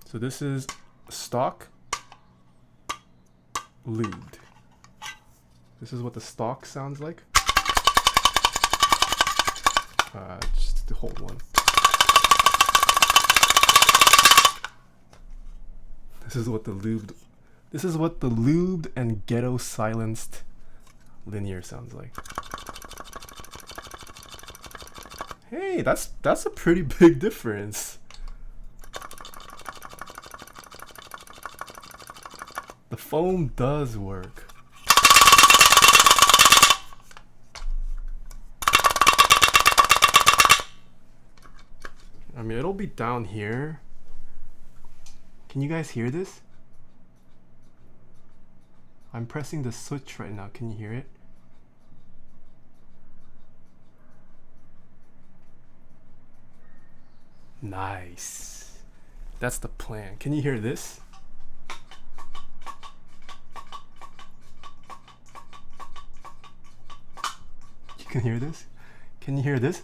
[SPEAKER 1] So this is stock lubed. This is what the stock sounds like. Just the whole one. This is what the lubed and ghetto silenced linear sounds like. Hey, that's a pretty big difference. The foam does work. I mean, it'll be down here. Can you guys hear this? I'm pressing the switch right now. Can you hear it? Nice. That's the plan. Can you hear this? You can hear this? Can you hear this?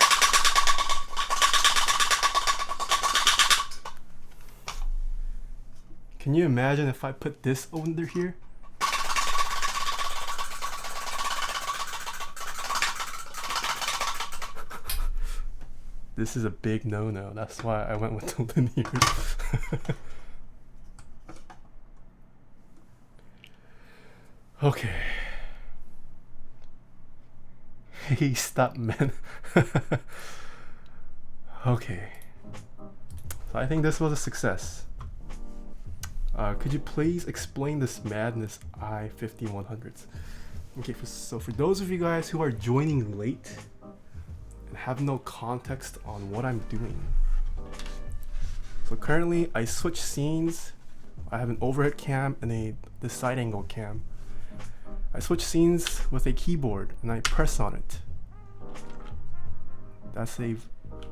[SPEAKER 1] Can you imagine if I put this under here? This is a big no-no. That's why I went with the linears. Okay. Hey, stop, man. Okay. So I think this was a success. Could you please explain this madness I-5100s? Okay, so for those of you guys who are joining late and have no context on what I'm doing, so currently I switch scenes. I have an overhead cam and the side angle cam. I switch scenes with a keyboard and I press on it.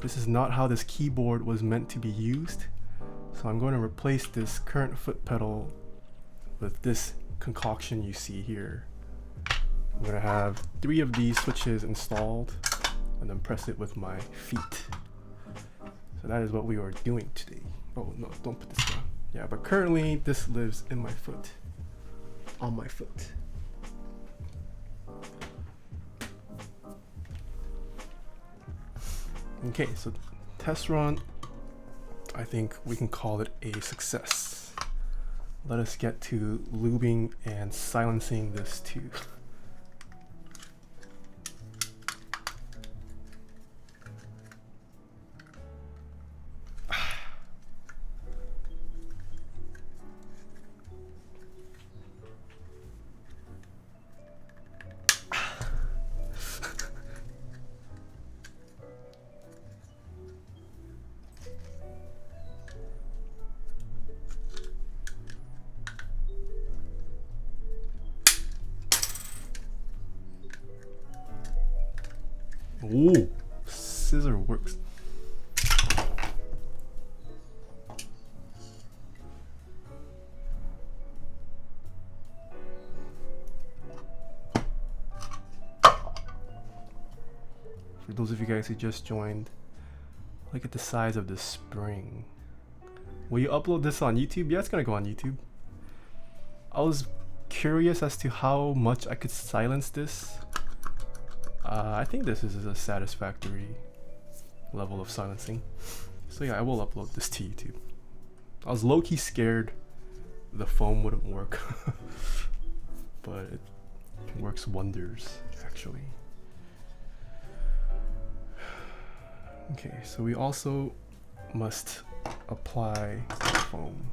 [SPEAKER 1] This is not how this keyboard was meant to be used. So I'm going to replace this current foot pedal with this concoction you see here. I'm going to have 3 of these switches installed and then press it with my feet. So that is what we are doing today. Oh no, don't put this down. Yeah, but currently this lives in my foot. On my foot. Okay, so test run, I think we can call it a success. Let us get to lubing and silencing this too. Ooh, scissor works. For those of you guys who just joined, look at the size of this spring. Will you upload this on YouTube? Yeah, it's gonna go on YouTube. I was curious as to how much I could silence this. I think this is a satisfactory level of silencing. So yeah, I will upload this to YouTube. I was low-key scared the foam wouldn't work, but it works wonders actually. Okay, so we also must apply foam.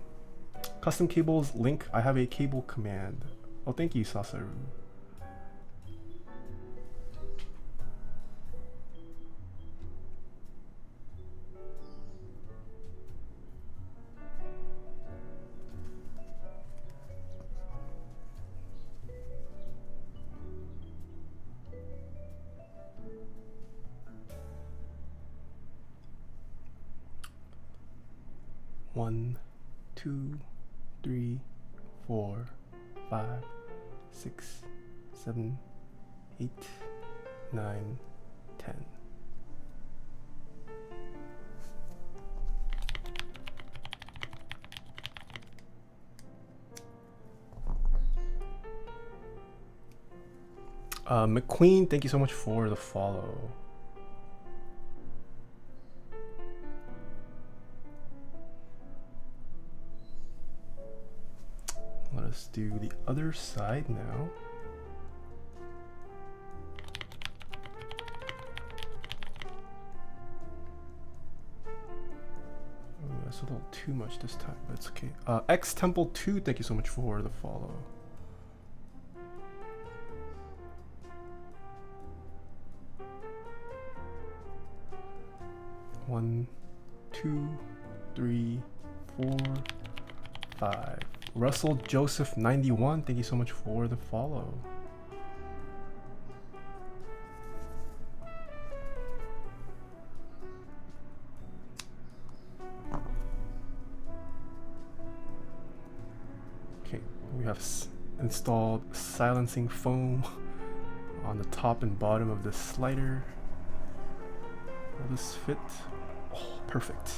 [SPEAKER 1] Custom cables link, I have a cable command. Oh, thank you, Sasaru. One, 2, 3, 4, 5, 6, 7, 8, 9, 10. McQueen, thank you so much for the follow. Let us do the other side now. Oh, that's a little too much this time, but it's okay. X Temple 2, thank you so much for the follow. One, 2, 3, 4, 5. Russell Joseph 91, thank you so much for the follow. Okay, we have installed silencing foam on the top and bottom of the slider. Will this fit? Oh, perfect.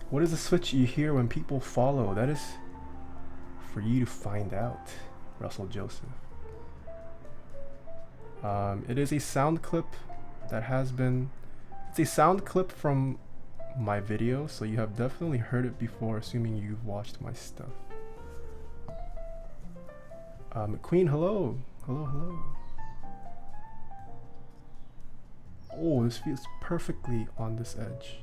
[SPEAKER 1] What is the switch you hear when people follow? That is for you to find out, Russell Joseph. It is a sound clip that has been... It's a sound clip from my video, so you have definitely heard it before, assuming you've watched my stuff. Queen, hello. Hello, hello. Oh, this feels perfectly on this edge.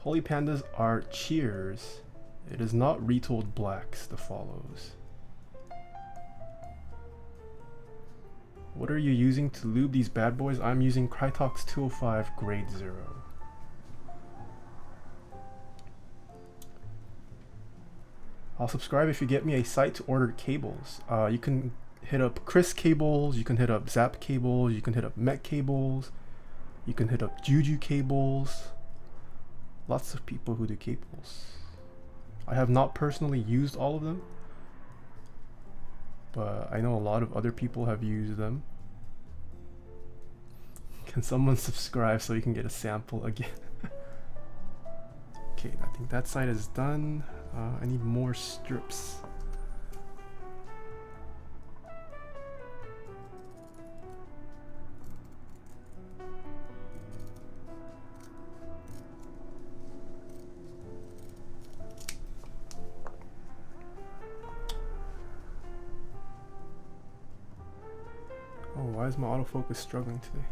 [SPEAKER 1] Holy pandas are cheers. It is not retold blacks the follows. What are you using to lube these bad boys? I'm using Krytox 205 grade 0. I'll subscribe if you get me a site to order cables. You can hit up Chris Cables, you can hit up Zap Cables, you can hit up Met Cables, you can hit up Juju Cables. Lots of people who do cables. I have not personally used all of them, but I know a lot of other people have used them. Can someone subscribe so you can get a sample again? Okay, I think that side is done. I need more strips. Oh, why is my autofocus struggling today?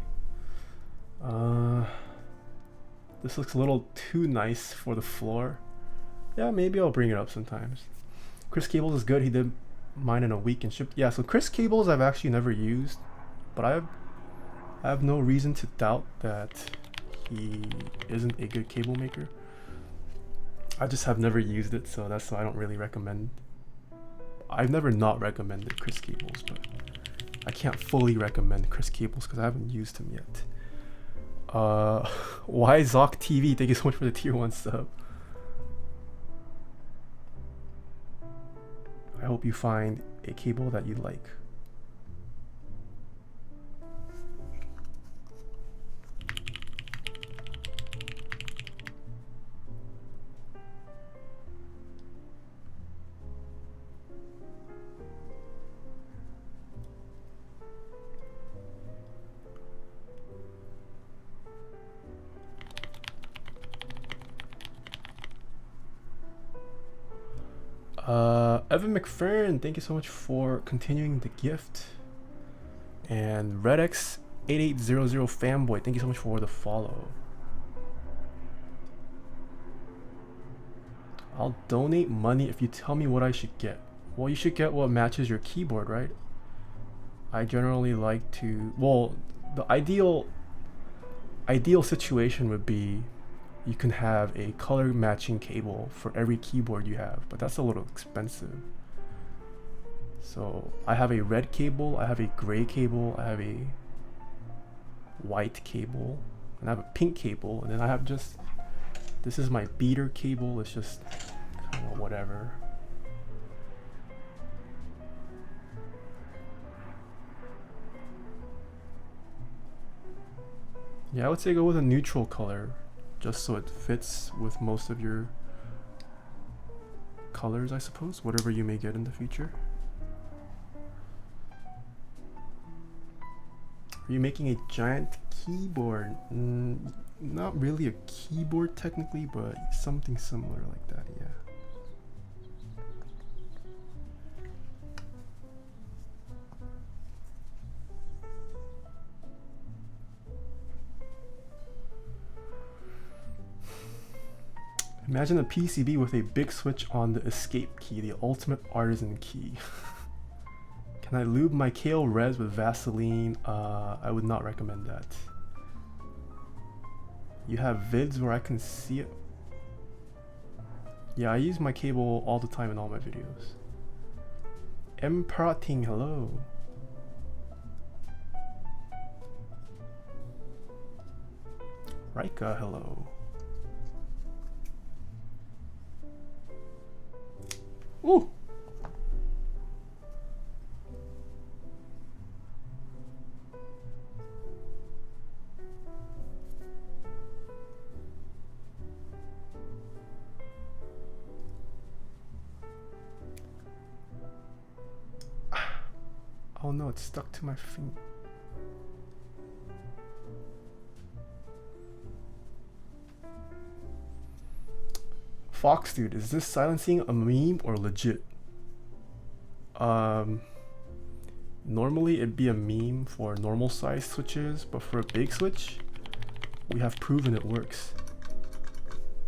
[SPEAKER 1] This looks a little too nice for the floor. Yeah, maybe I'll bring it up sometimes. Chris Cables is good. He did mine in a week and shipped. Yeah, so Chris Cables I've actually never used, but I have no reason to doubt that he isn't a good cable maker. I just have never used it, so that's why I don't really recommend. I've never not recommended Chris Cables, but I can't fully recommend Chris Cables because I haven't used him yet. Why Zoc TV? Thank you so much for the tier 1 sub. I hope you find a cable that you like. Evan McFern, thank you so much for continuing the gift. And RedX8800 fanboy, thank you so much for the follow. I'll donate money if you tell me what I should get. Well, you should get what matches your keyboard, right? I generally like to, well, the ideal situation would be you can have a color matching cable for every keyboard you have, but that's a little expensive. So I have a red cable, I have a gray cable, I have a white cable, and I have a pink cable, and then I have just, this is my beater cable. It's just kind of whatever. Yeah, I would say go with a neutral color, just so it fits with most of your colors, I suppose, whatever you may get in the future. Are you making a giant keyboard? Not really a keyboard technically, but something similar like that, yeah. Imagine a PCB with a big switch on the escape key, the ultimate artisan key. Can I lube my KO Res with Vaseline? I would not recommend that. You have vids where I can see it? Yeah, I use my cable all the time in all my videos. Emprating, hello. Raika, hello. Ooh. Oh no, it's stuck to my finger. Fox dude, is this silencing a meme or legit? Normally it'd be a meme for normal size switches, but for a big switch, we have proven it works.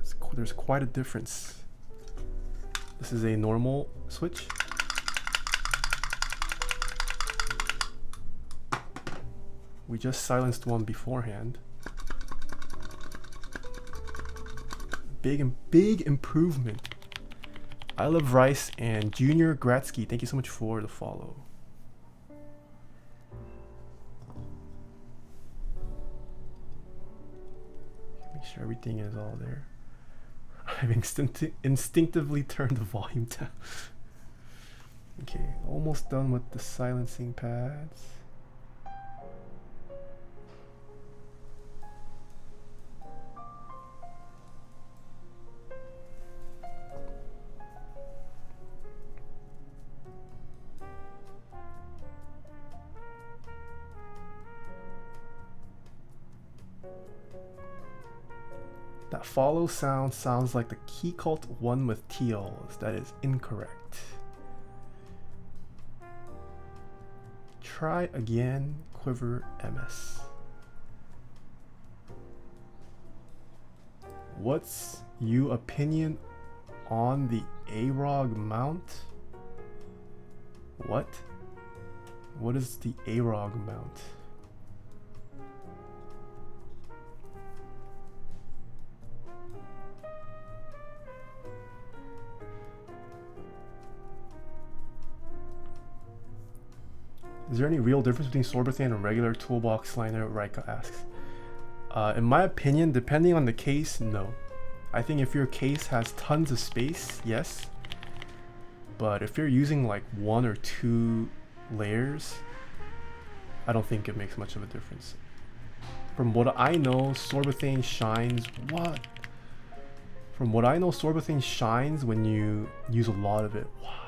[SPEAKER 1] It's there's quite a difference. This is a normal switch. We just silenced one beforehand. Big improvement. I love Rice and Junior Gratsky. Thank you so much for the follow. Make sure everything is all there. I've instinctively turned the volume down. Okay, almost done with the silencing pads. That follow sound sounds like the key cult one with TLs. That is incorrect. Try again, Quiver MS. What's your opinion on the AROG mount? What? What is the AROG mount? Is there any real difference between Sorbothane and regular toolbox liner? Raika asks. In my opinion, depending on the case, no. I think if your case has tons of space, yes. But if you're using like 1 or 2 layers, I don't think it makes much of a difference. From what I know, Sorbothane shines. What? From what I know, Sorbothane shines when you use a lot of it. Wow.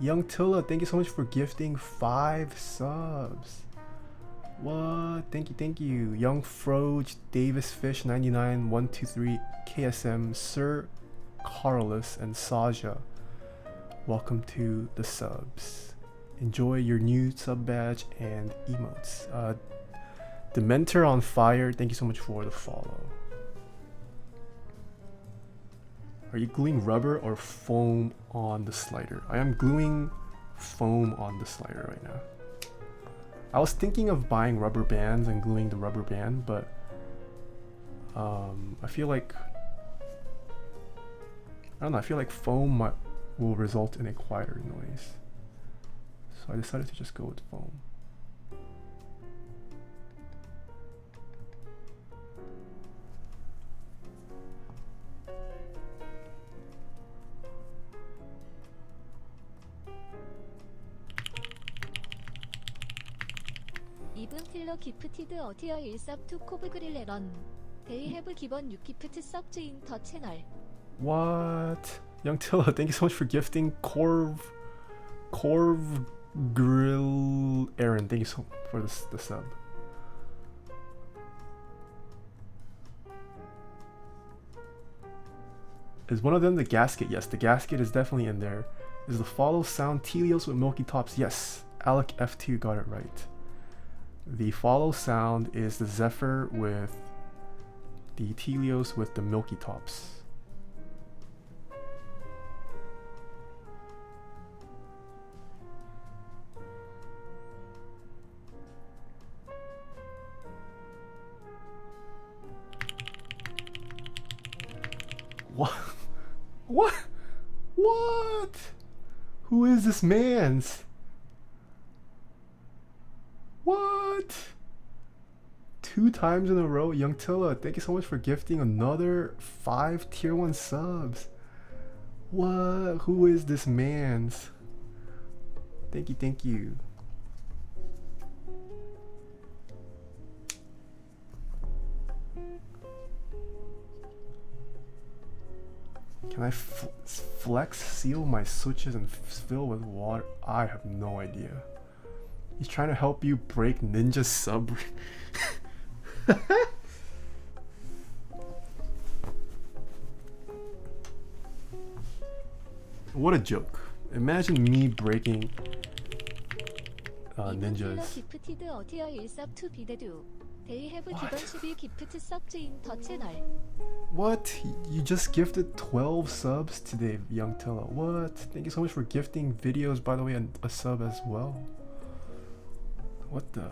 [SPEAKER 1] Young Tilla, thank you so much for gifting 5 subs. What? Thank you. Young Froge, Davis Fish 99, 123, KSM, Sir Carlos, and Saja. Welcome to the subs. Enjoy your new sub badge and emotes. Dementor on Fire, thank you so much for the follow. Are you gluing rubber or foam on the slider? I am gluing foam on the slider right now. I was thinking of buying rubber bands and gluing the rubber band, but I feel like foam will result in a quieter noise. So I decided to just go with foam.
[SPEAKER 2] 이분 킬러 기프티드 어티어 1섭2 코브 그릴 런 They have given you gift subs in the channel.
[SPEAKER 1] What? Young Tilla, thank you so much for gifting Corv Grill Aaron. Thank you so much for the sub. Is one of them the gasket? Yes, the gasket is definitely in there. Is the follow sound Telios with milky tops? Yes, Alec F2 got it right. The follow sound is the Zephyr with the Telios with the milky tops. What? What? What? Who is this man's? What? 2 times in a row, Young Tilla, thank you so much for gifting another 5 tier 1 subs. What? Who is this man's? Thank you. Can I flex seal my switches and fill with water? I have no idea. He's trying to help you break Ninja sub. What a joke. Imagine me breaking Ninjas.
[SPEAKER 2] They have given 12 gift subs in the channel.
[SPEAKER 1] What? You just gifted 12 subs today, Young Tilla. What? Thank you so much for gifting videos, by the way, and a sub as well. What the?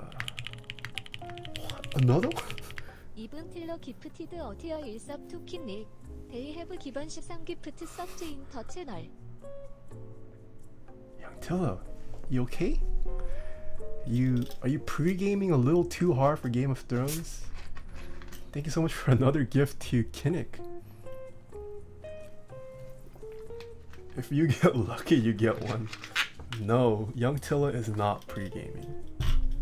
[SPEAKER 1] What? Another one?
[SPEAKER 2] Even Tiller gifted a tier 1 sub to Kinnick. They have given 13 gift subs in the channel.
[SPEAKER 1] Young Tilla, you okay? Are you pre-gaming a little too hard for Game of Thrones? Thank you so much for another gift to Kinnick. If you get lucky, you get one. No, Young Tilla is not pre-gaming.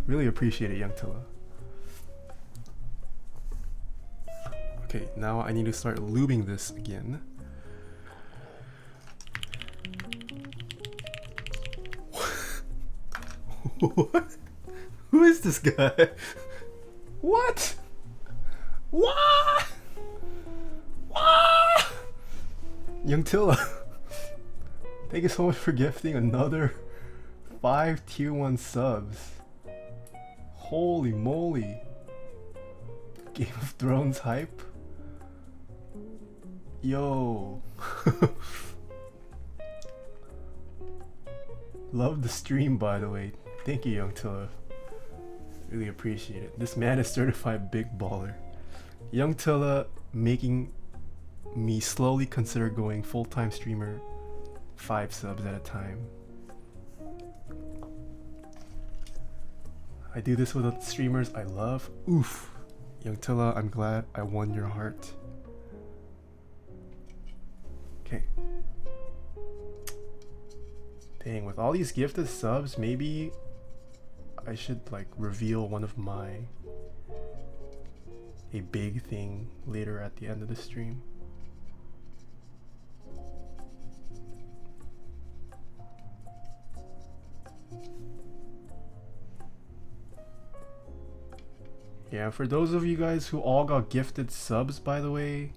[SPEAKER 1] Really appreciate it, Young Tilla. Okay, now I need to start lubing this again. What? Who is this guy? What? What? What? Young Tilla, thank you so much for gifting another 5 tier 1 subs. Holy moly. Game of Thrones hype. Yo. Love the stream, by the way. Thank you, Young Tilla. Really appreciate it. This man is certified big baller. Young Tilla making me slowly consider going full-time streamer, 5 subs at a time. I do this with the streamers I love. Oof. Young Tilla, I'm glad I won your heart. Okay. Dang, with all these gifted subs, maybe I should like reveal one of a big thing later at the end of the stream. Yeah, for those of you guys who all got gifted subs, by the way,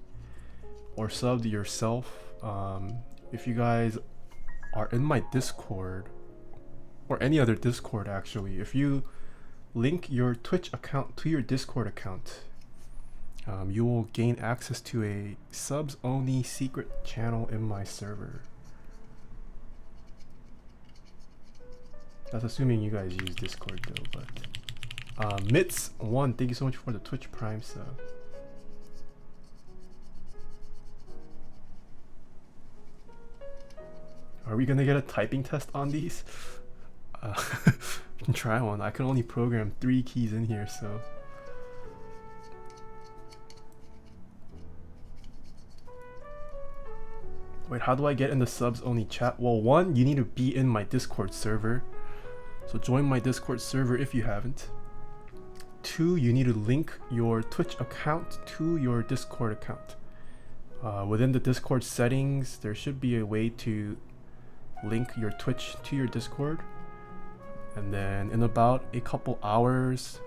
[SPEAKER 1] or subbed yourself, if you guys are in my Discord, or any other Discord actually, if you link your Twitch account to your Discord account, you will gain access to a subs only secret channel in my server. That's assuming you guys use Discord though, but Mitz1, thank you so much for the Twitch Prime sub. Are we gonna get a typing test on these? Can try one. I can only program 3 keys in here, so. Wait, how do I get in the subs only chat? Well, 1, you need to be in my Discord server. So join my Discord server if you haven't. 2, you need to link your Twitch account to your Discord account. Within the Discord settings, there should be a way to link your Twitch to your Discord. And then in about a couple hours,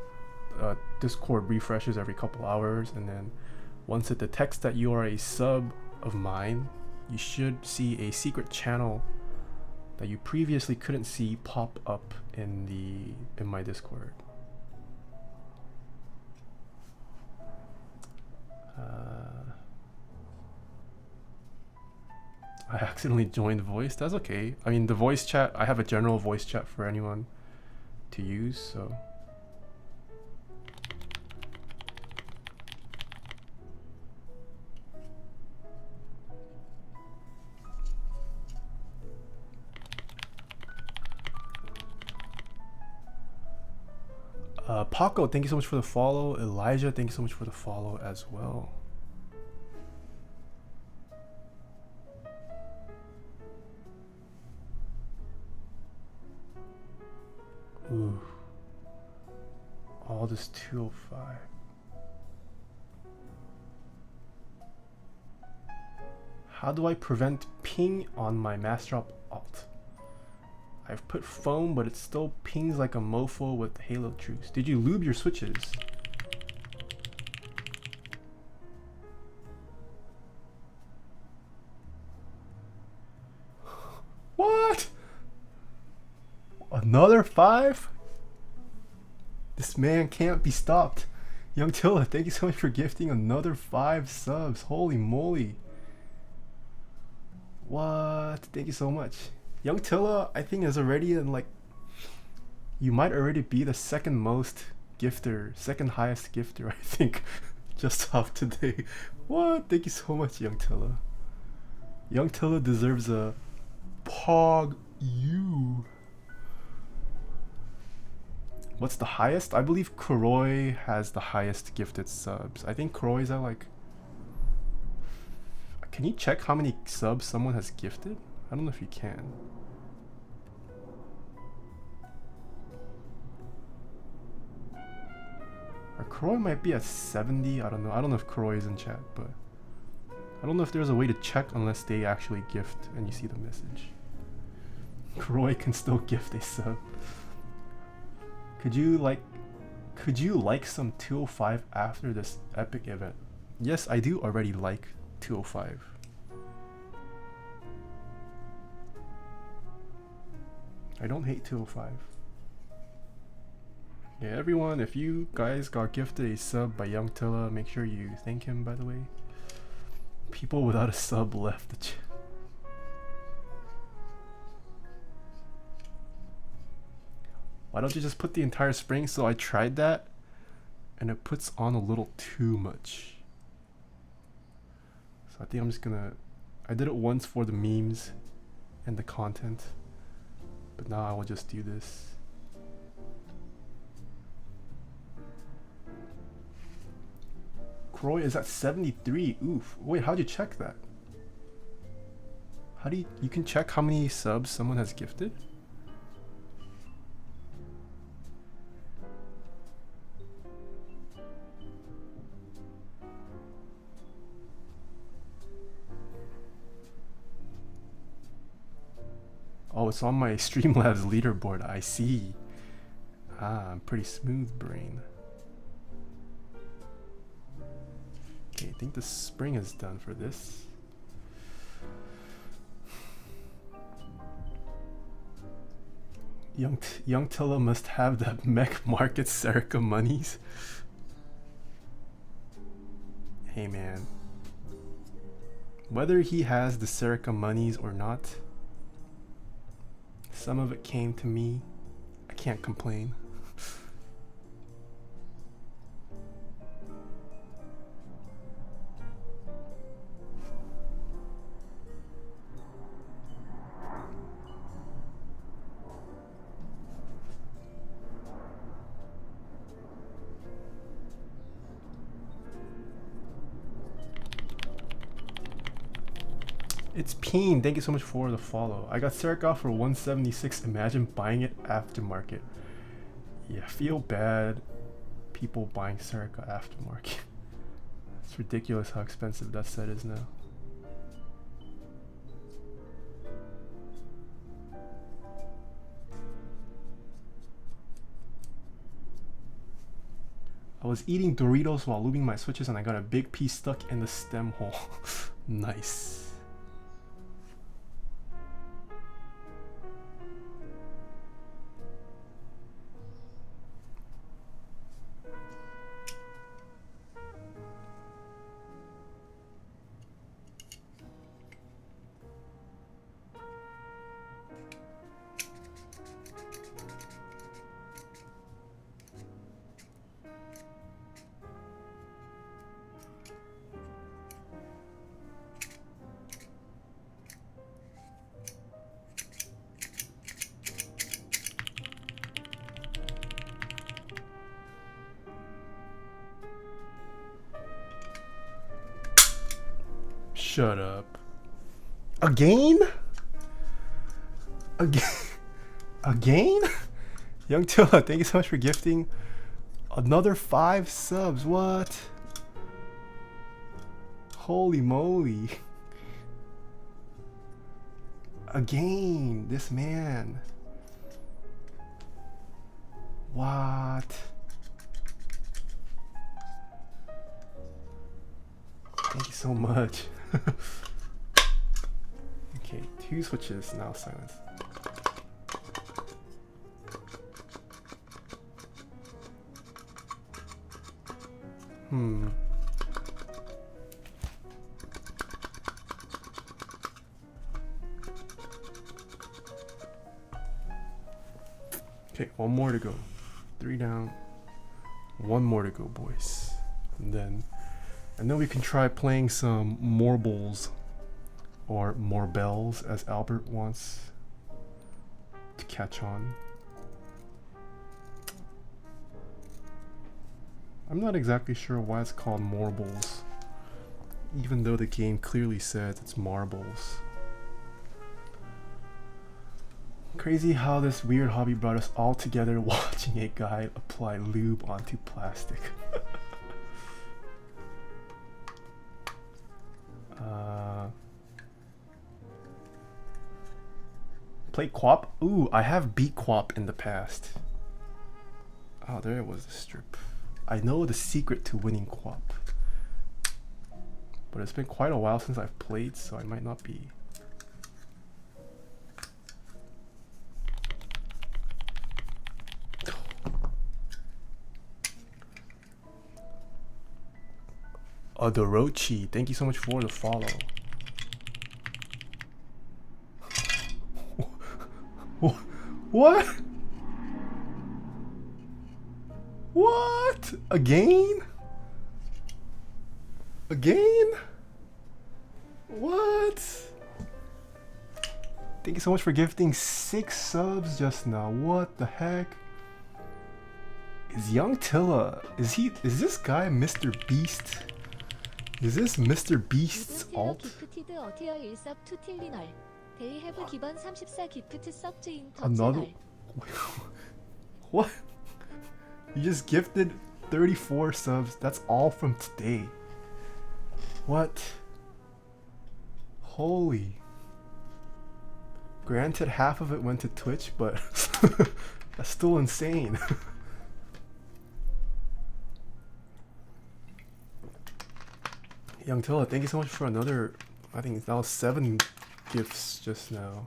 [SPEAKER 1] Discord refreshes every couple hours. And then once it detects that you are a sub of mine, you should see a secret channel that you previously couldn't see pop up in my Discord. I accidentally joined voice. That's okay. I mean, the voice chat, I have a general voice chat for anyone to use, so. Paco, thank you so much for the follow. Elijah, thank you so much for the follow as well. Ooh. All this 205. How do I prevent ping on my Mastrop alt? I've put foam, but it still pings like a mofo with Halo Truce. Did you lube your switches? What? Another 5? This man can't be stopped. Young Tilla, thank you so much for gifting another 5 subs. Holy moly. What? Thank you so much. Young Tilla, I think is already in like, you might already be the second most gifter, second highest gifter, I think, just off today. What? Thank you so much, Young Tilla. Young Tilla deserves a pog you. What's the highest? I believe Kuroi has the highest gifted subs. I think Kuroi's at like... Can you check how many subs someone has gifted? I don't know if you can. Or Kuroi might be at 70. I don't know. I don't know if Kuroi is in chat, but I don't know if there's a way to check unless they actually gift and you see the message. Kuroi can still gift a sub. Could you like some 205 after this epic event? Yes, I do already like 205. I don't hate 205. Yeah, everyone, if you guys got gifted a sub by Young Tilla, make sure you thank him, by the way. People without a sub left the chat. Why don't you just put the entire spring? So I tried that and it puts on a little too much. So I think I'm just gonna... I did it once for the memes and the content, but now I will just do this. Croy is at 73. Oof. Wait, how'd you check that? How do you can check how many subs someone has gifted? Oh, it's on my Streamlabs leaderboard. I see. Ah, I'm pretty smooth brain. Okay, I think the spring is done for this. Young Tilla must have that mech market Serica monies. Hey man. Whether he has the Serica monies or not, some of it came to me. I can't complain. It's Peen, thank you so much for the follow. I got Serica for 176. Imagine buying it aftermarket. Yeah, feel bad people buying Serica aftermarket. It's ridiculous how expensive that set is now. I was eating Doritos while lubing my switches and I got a big piece stuck in the stem hole. Nice. Shut up. Again? Again? Again? Young Tilla, thank you so much for gifting another 5 subs. What? Holy moly. Again, this man. What? Thank you so much. Okay, 2 switches, now silence. Okay, one more to go. 3 down. One more to go, boys. And then we can try playing some marbles, or more bells, as Albert wants to catch on. I'm not exactly sure why it's called marbles, even though the game clearly says it's marbles. Crazy how this weird hobby brought us all together watching a guy apply lube onto plastic. Play Quap? Ooh, I have beat Quap in the past. Oh, there was the strip. I know the secret to winning Quap. But it's been quite a while since I've played, so I might not be. Adorochi, thank you so much for the follow. What? What? Again? Again? What? Thank you so much for gifting 6 subs just now. What the heck? Is Young Tilla, is this guy Mr. Beast? Is this Mr. Beast's alt? Another? What? You just gifted 34 subs. That's all from today. What? Holy. Granted, half of it went to Twitch, but that's still insane. Young Tilla, thank you so much for another, I think it's now 7 gifts just now.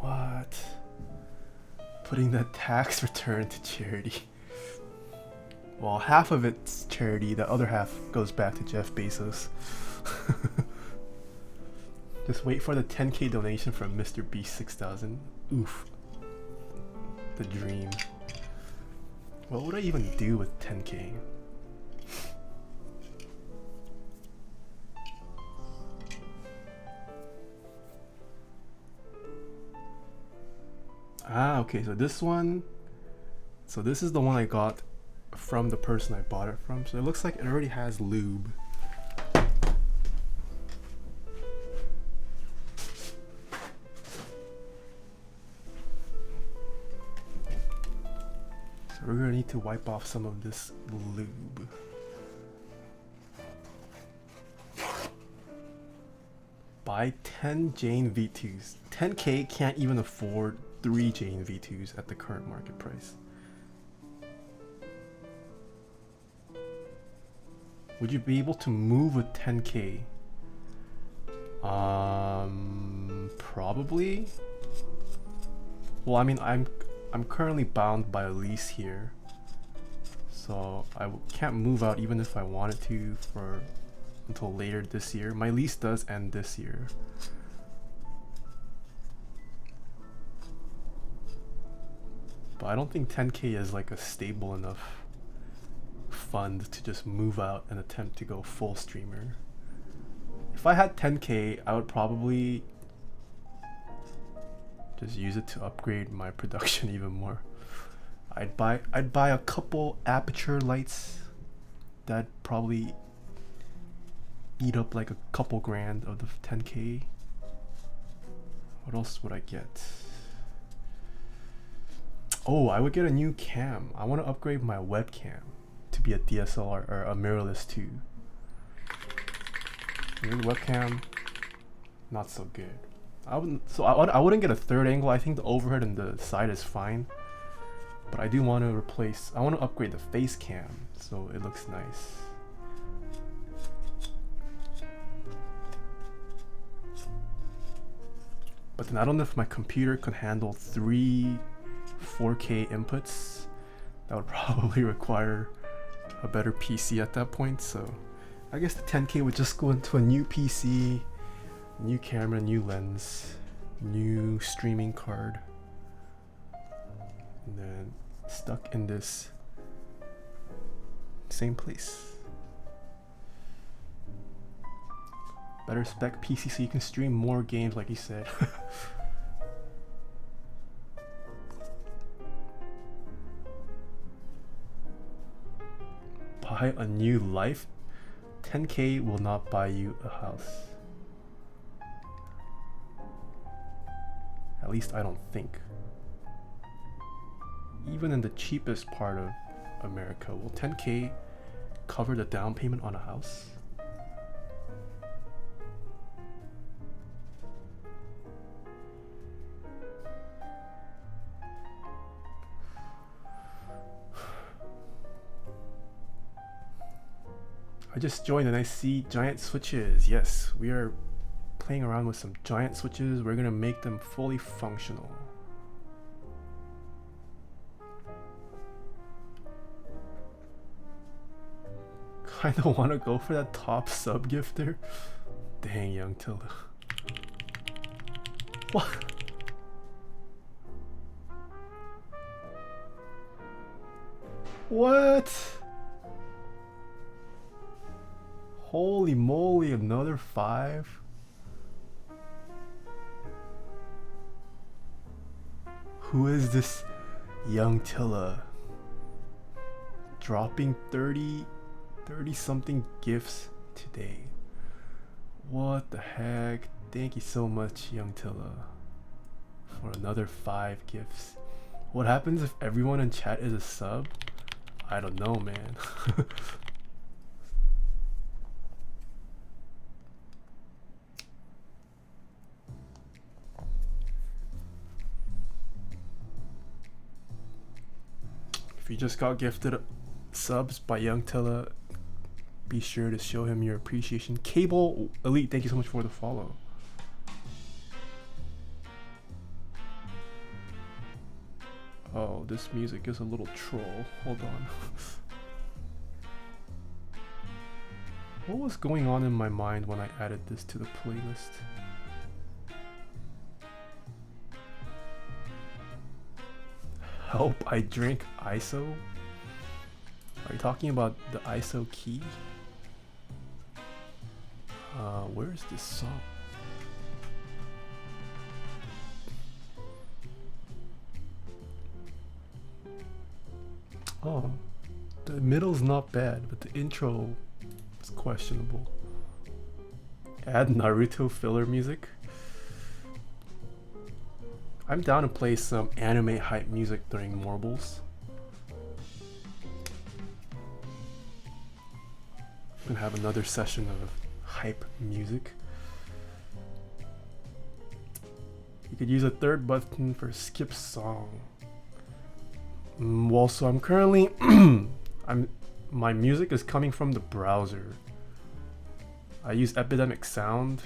[SPEAKER 1] What? Putting the tax return to charity. Well, half of it's charity, the other half goes back to Jeff Bezos. Just wait for the 10k donation from Mr. Beast 6000. Oof. The dream. What would I even do with 10k? Ah, okay, so this one, so this is the one I got from the person I bought it from. So it looks like it already has lube. So we're gonna need to wipe off some of this lube. Buy 10 Jane V2s. 10k can't even afford 3 Jane V2s at the current market price. Would you be able to move with 10k? Probably. Well, I mean, I'm currently bound by a lease here, so I can't move out even if I wanted to for until later this year. My lease does end this year. But I don't think 10k is like a stable enough fund to just move out and attempt to go full streamer. If I had 10k, I would probably just use it to upgrade my production even more. I'd buy a couple aperture lights that probably eat up like a couple grand of the 10k. What else would I get? Oh, I would get a new cam. I want to upgrade my webcam to be a DSLR or a mirrorless too. New webcam, not so good. I wouldn't get a third angle. I think the overhead and the side is fine, but I do want to replace. I want to upgrade the face cam so it looks nice. But then I don't know if my computer could handle 3 4K inputs that would probably require a better PC at that point. So I guess the 10K would just go into a new PC, new camera, new lens, new streaming card, and then stuck in this same place. Better spec PC so you can stream more games, like you said. Buy a new life. 10K will not buy you a house. At least I don't think. Even in the cheapest part of America, will 10K cover the down payment on a house? I just joined and I see giant switches. Yes, we are playing around with some giant switches. We're gonna make them fully functional. Kinda wanna go for that top sub gifter. Dang, young Tilda. What? What? Holy moly, another 5? Who is this young Tilla? Dropping 30 something gifts today. What the heck? Thank you so much, young Tilla, for another 5 gifts. What happens if everyone in chat is a sub? I don't know, man. If you just got gifted subs by Young Tilla, be sure to show him your appreciation. Cable Elite, thank you so much for the follow. Oh, this music is a little troll. Hold on. What was going on in my mind when I added this to the playlist? Help, I drink ISO? Are you talking about the ISO key? Where is this song? Oh, the middle's not bad, but the intro is questionable. Add Naruto filler music? I'm down to play some anime hype music during Morbles. Gonna have another session of hype music. You could use a third button for skip song. Well, so I'm currently my music is coming from the browser. I use Epidemic Sound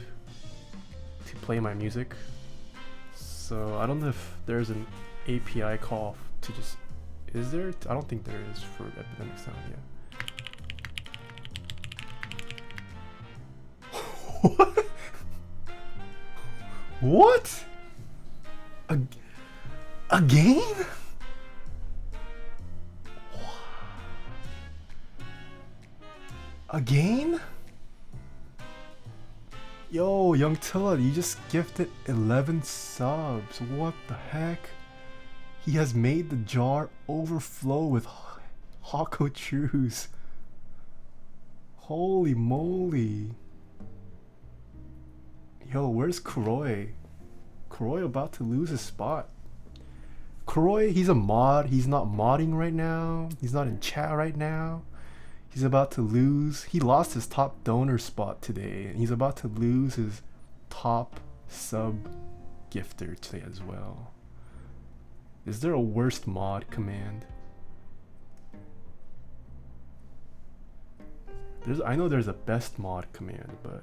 [SPEAKER 1] to play my music. So I don't know if there's an API call to just... Is there? I don't think there is for Epidemic Sound yet. What? What? Again? Again? Yo, Young Tilla, you just gifted 11 subs. What the heck? He has made the jar overflow with Hako Trues. Holy moly. Yo, where's Kuroi? Kuroi about to lose his spot. Kuroi, he's a mod. He's not modding right now. He's not in chat right now. He's about to lose. He lost his top donor spot today, and he's about to lose his top sub gifter today as well. Is there a worst mod command? I know there's a best mod command, but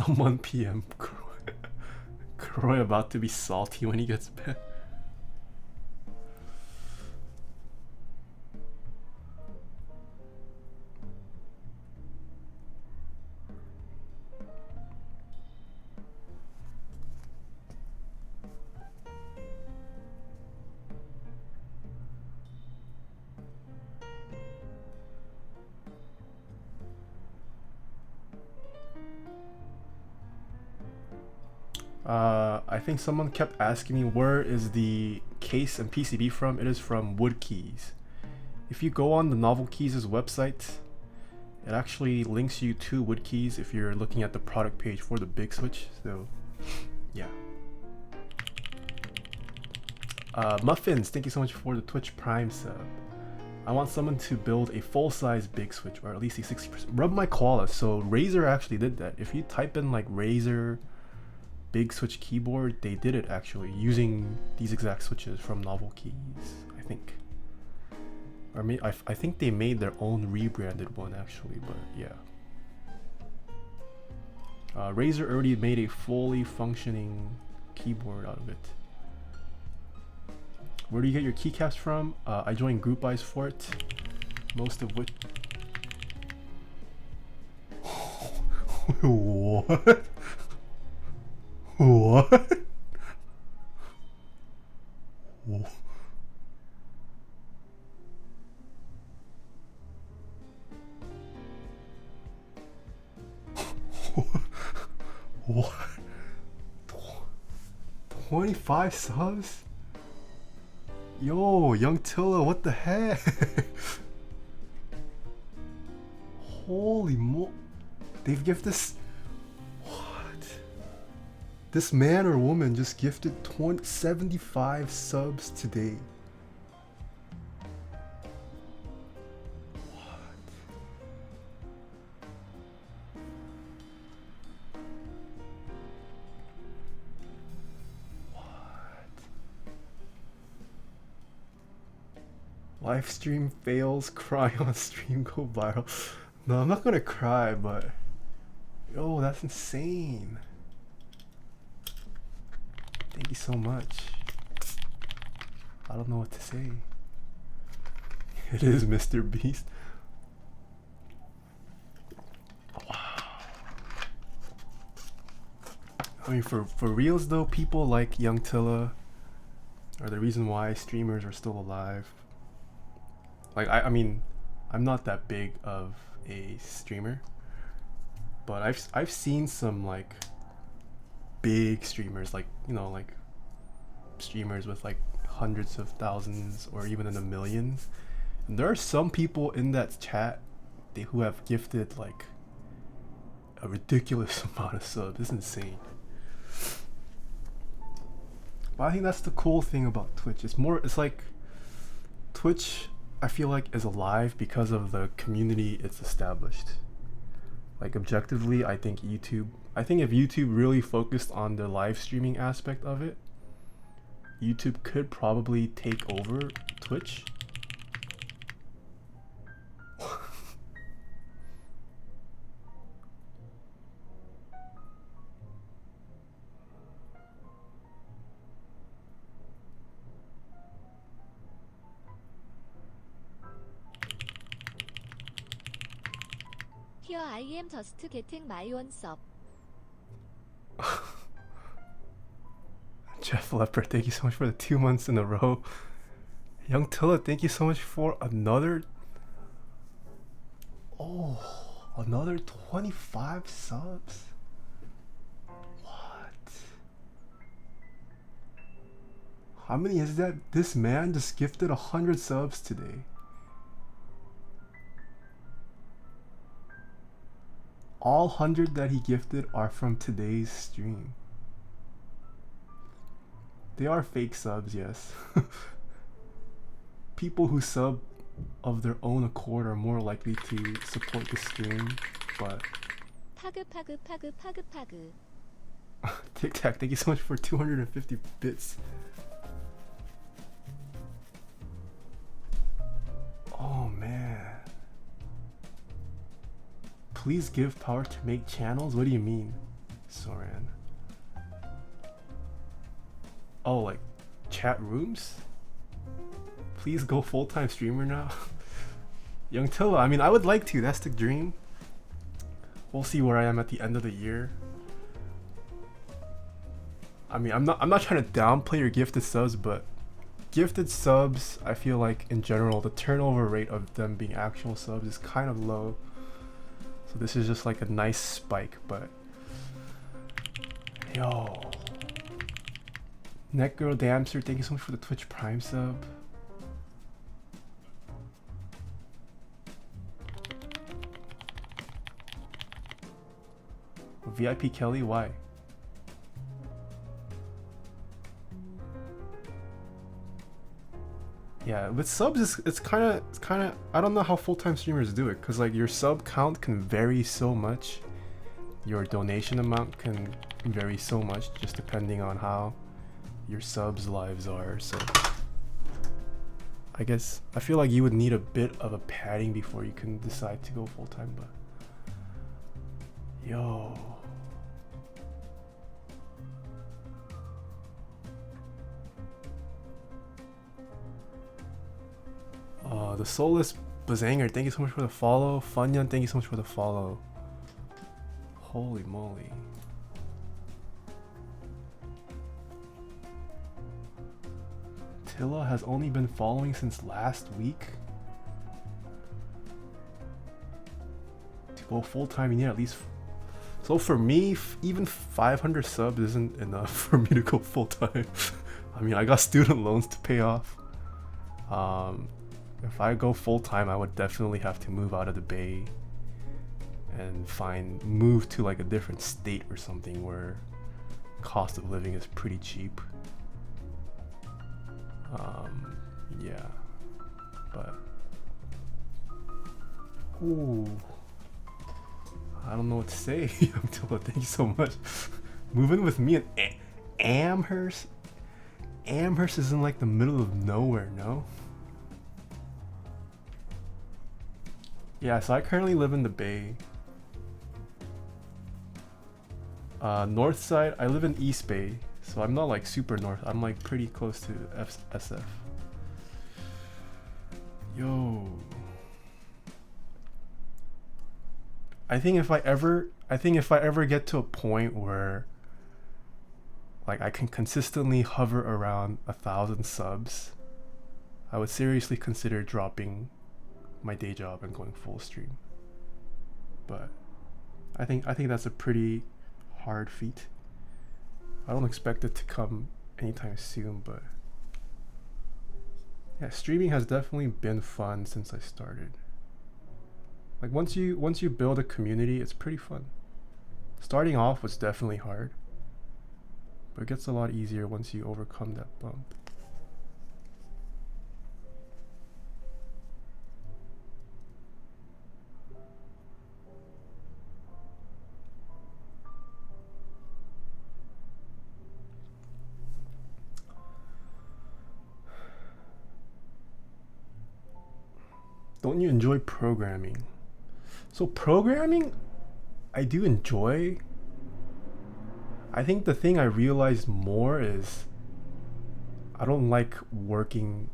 [SPEAKER 1] Someone PM Croy about to be salty when he gets back. I think someone kept asking me where is the case and PCB from. It is from Wood Keys. If you go on the Novel Keys' website, it actually links you to Wood Keys if you're looking at the product page for the big switch. So, yeah. Muffins, thank you so much for the Twitch Prime sub. I want someone to build a full-size big switch, or at least a 60%. Rub my koala. So Razer actually did that. If you type in like Razer big switch keyboard, they did it actually using these exact switches from Novel Keys, I think. Or I think they made their own rebranded one actually, but yeah. Razer already made a fully functioning keyboard out of it. Where do you get your keycaps from? I joined group buys for it, most of which... What? What? What? 25 subs? Yo, Young Tilla, what the heck? Holy mo... They've gifted this... This man or woman just gifted 75 subs today. What? Live stream fails, cry on stream, go viral. No, I'm not gonna cry, but... Yo, that's insane. Thank you so much. I don't know what to say. It is Mr. Beast. Wow. I mean, for reals though, people like Young Tilla are the reason why streamers are still alive. Like, I mean, I'm not that big of a streamer, but I've seen some like big streamers, like, you know, like streamers with like hundreds of thousands or even in the millions, and there are some people in that chat who have gifted like a ridiculous amount of subs. It's insane. But I think that's the cool thing about Twitch. It's like Twitch, I feel like, is alive because of the community it's established. Like objectively, I think if YouTube really focused on the live streaming aspect of it, YouTube could probably take over Twitch.
[SPEAKER 2] Here I am just getting my own sub.
[SPEAKER 1] Jeff Leopard, thank you so much for the 2 months in a row. Young Tilla, thank you so much for another 25 subs. What? How many is that? This man just gifted 100 subs today. All 100 that he gifted are from today's stream. They are fake subs, yes. People who sub of their own accord are more likely to support the stream, but...
[SPEAKER 2] 파그.
[SPEAKER 1] Tic Tac, thank you so much for 250 bits. Oh man. Please give power to make channels? What do you mean? Soran. Oh, like chat rooms? Please go full-time streamer now. Young Tilla, I mean, I would like to. That's the dream. We'll see where I am at the end of the year. I mean, I'm not trying to downplay your gifted subs, but gifted subs, I feel like in general, the turnover rate of them being actual subs is kind of low. So this is just like a nice spike, but yo. Netgirl Damster, thank you so much for the Twitch Prime sub. VIP Kelly, why? Yeah, with subs, it's kind of. I don't know how full-time streamers do it, cause like your sub count can vary so much, your donation amount can vary so much, just depending on how your subs' lives are. So I guess I feel like you would need a bit of a padding before you can decide to go full-time. But yo. The Soulless Bazanger, thank you so much for the follow. Funyan, thank you so much for the follow. Holy moly. Tilla has only been following since last week. To go full time, you need at least. So for me, even 500 subs isn't enough for me to go full time. I mean, I got student loans to pay off. If I go full time, I would definitely have to move out of the Bay and move to like a different state or something where cost of living is pretty cheap. Yeah, but ooh, I don't know what to say. Thank you so much. Moving with me in Amherst. Amherst is in like the middle of nowhere, no? Yeah, so I currently live in the Bay. North side, I live in East Bay, so I'm not like super north. I'm like pretty close to SF. Yo. I think if I ever get to a point where like I can consistently hover around 1,000 subs, I would seriously consider dropping my day job and going full stream. But I think that's a pretty hard feat. I don't expect it to come anytime soon, but yeah, streaming has definitely been fun since I started. Like once you build a community, it's pretty fun. Starting off was definitely hard, but it gets a lot easier once you overcome that bump. Don't you enjoy programming? So programming, I do enjoy. I think the thing I realized more is I don't like working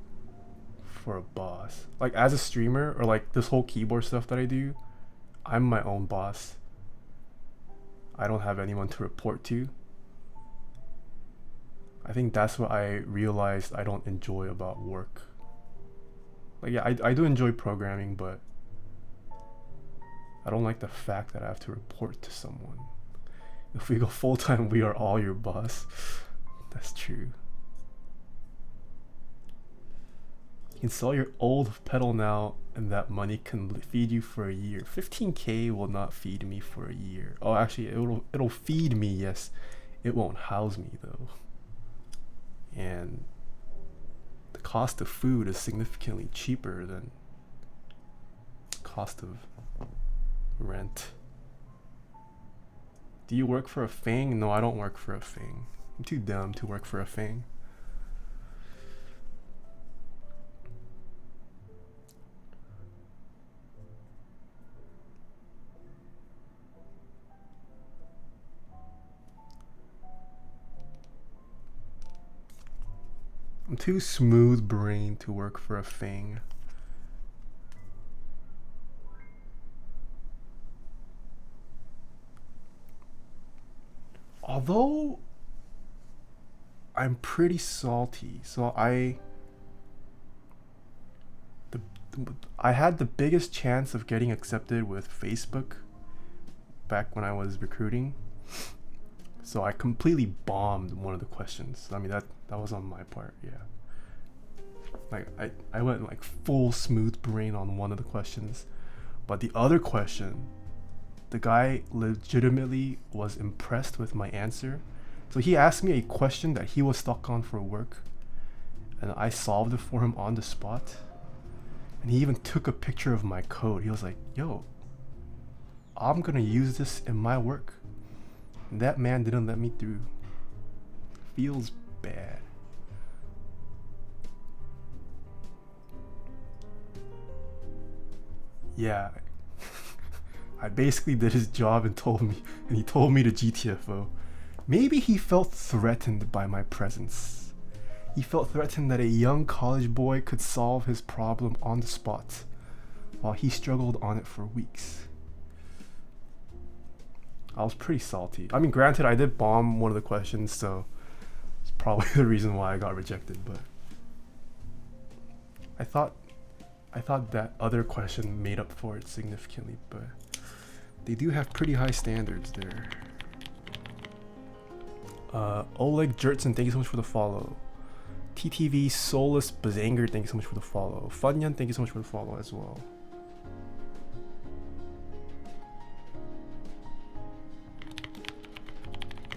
[SPEAKER 1] for a boss. Like as a streamer or like this whole keyboard stuff that I do, I'm my own boss. I don't have anyone to report to. I think that's what I realized I don't enjoy about work. Like yeah, I do enjoy programming, but I don't like the fact that I have to report to someone. If we go full time, we are all your boss. That's true. You can sell your old pedal now and that money can feed you for a year. 15K will not feed me for a year. Oh, actually, it'll feed me, yes. It won't house me though. And the cost of food is significantly cheaper than the cost of rent. Do you work for a Fang? No, I don't work for a Fang. I'm too dumb to work for a Fang. I'm too smooth brained to work for a Fang. Although I'm pretty salty, so I had the biggest chance of getting accepted with Facebook back when I was recruiting. So I completely bombed one of the questions. I mean that was on my part, yeah. Like I went like full smooth brain on one of the questions. But the other question, the guy legitimately was impressed with my answer. So he asked me a question that he was stuck on for work, and I solved it for him on the spot. And he even took a picture of my code. He was like, yo, I'm gonna use this in my work. And that man didn't let me through. Feels bad. Yeah. I basically did his job and he told me to GTFO. Maybe he felt threatened by my presence. He felt threatened that a young college boy could solve his problem on the spot, while he struggled on it for weeks. I was pretty salty. I mean, granted, I did bomb one of the questions, so it's probably the reason why I got rejected, but I thought that other question made up for it significantly, but they do have pretty high standards there. Oleg Jertson, thank you so much for the follow. TTV Soulless Bazanger, thank you so much for the follow. Funyan, thank you so much for the follow as well.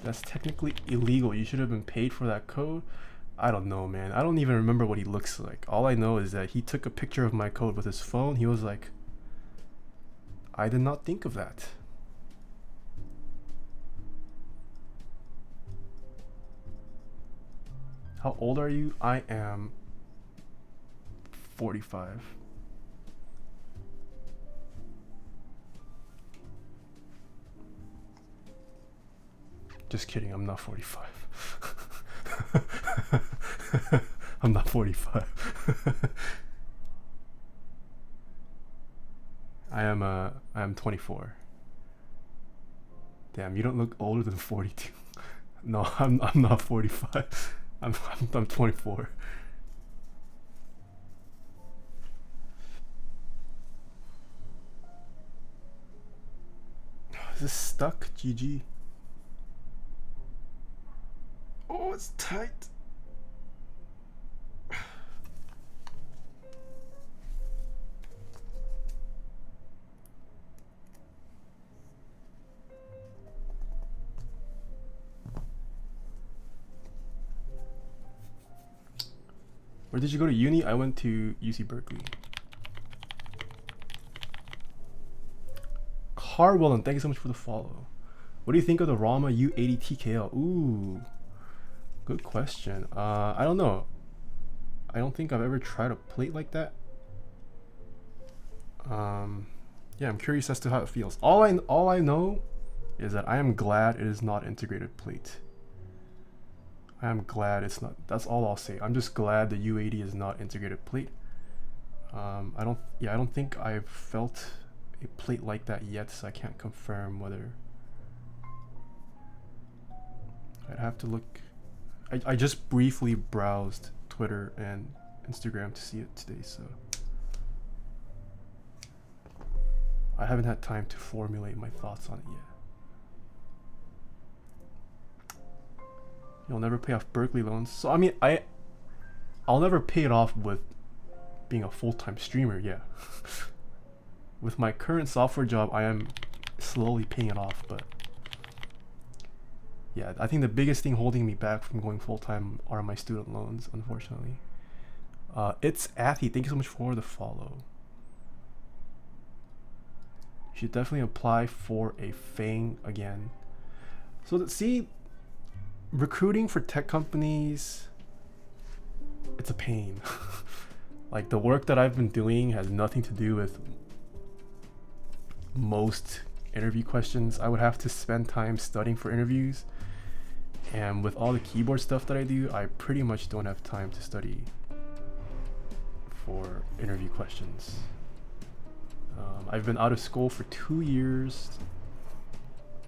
[SPEAKER 1] That's technically illegal. You should have been paid for that code. I don't know, man. I don't even remember what he looks like. All I know is that he took a picture of my code with his phone. He was like, I did not think of that. How old are you? I am 45. Just kidding, I'm not 45. I'm not 45. I am 24. Damn, you don't look older than 42. No, I'm not 45. I'm 24. Is this stuck? GG. Oh, it's tight. Where did you go to uni? I went to UC Berkeley. Carwellen, thank you so much for the follow. What do you think of the Rama U80 TKL? Ooh, good question. I don't know. I don't think I've ever tried a plate like that. Yeah, I'm curious as to how it feels. All I know is that I am glad it is not integrated plate. I am glad it's not. That's all I'll say. I'm just glad the U80 is not integrated plate. I don't think I've felt a plate like that yet, so I can't confirm whether. I'd have to look. I just briefly browsed Twitter and Instagram to see it today, so I haven't had time to formulate my thoughts on it yet. You'll never pay off Berkeley loans. So I mean, I'll never pay it off with being a full-time streamer, yeah. With my current software job, I am slowly paying it off, but yeah, I think the biggest thing holding me back from going full-time are my student loans, unfortunately. It's Athy, thank you so much for the follow. You should definitely apply for a Fang again. So see, recruiting for tech companies, it's a pain. Like, the work that I've been doing has nothing to do with most interview questions. I would have to spend time studying for interviews. And with all the keyboard stuff that I do, I pretty much don't have time to study for interview questions. I've been out of school for 2 years.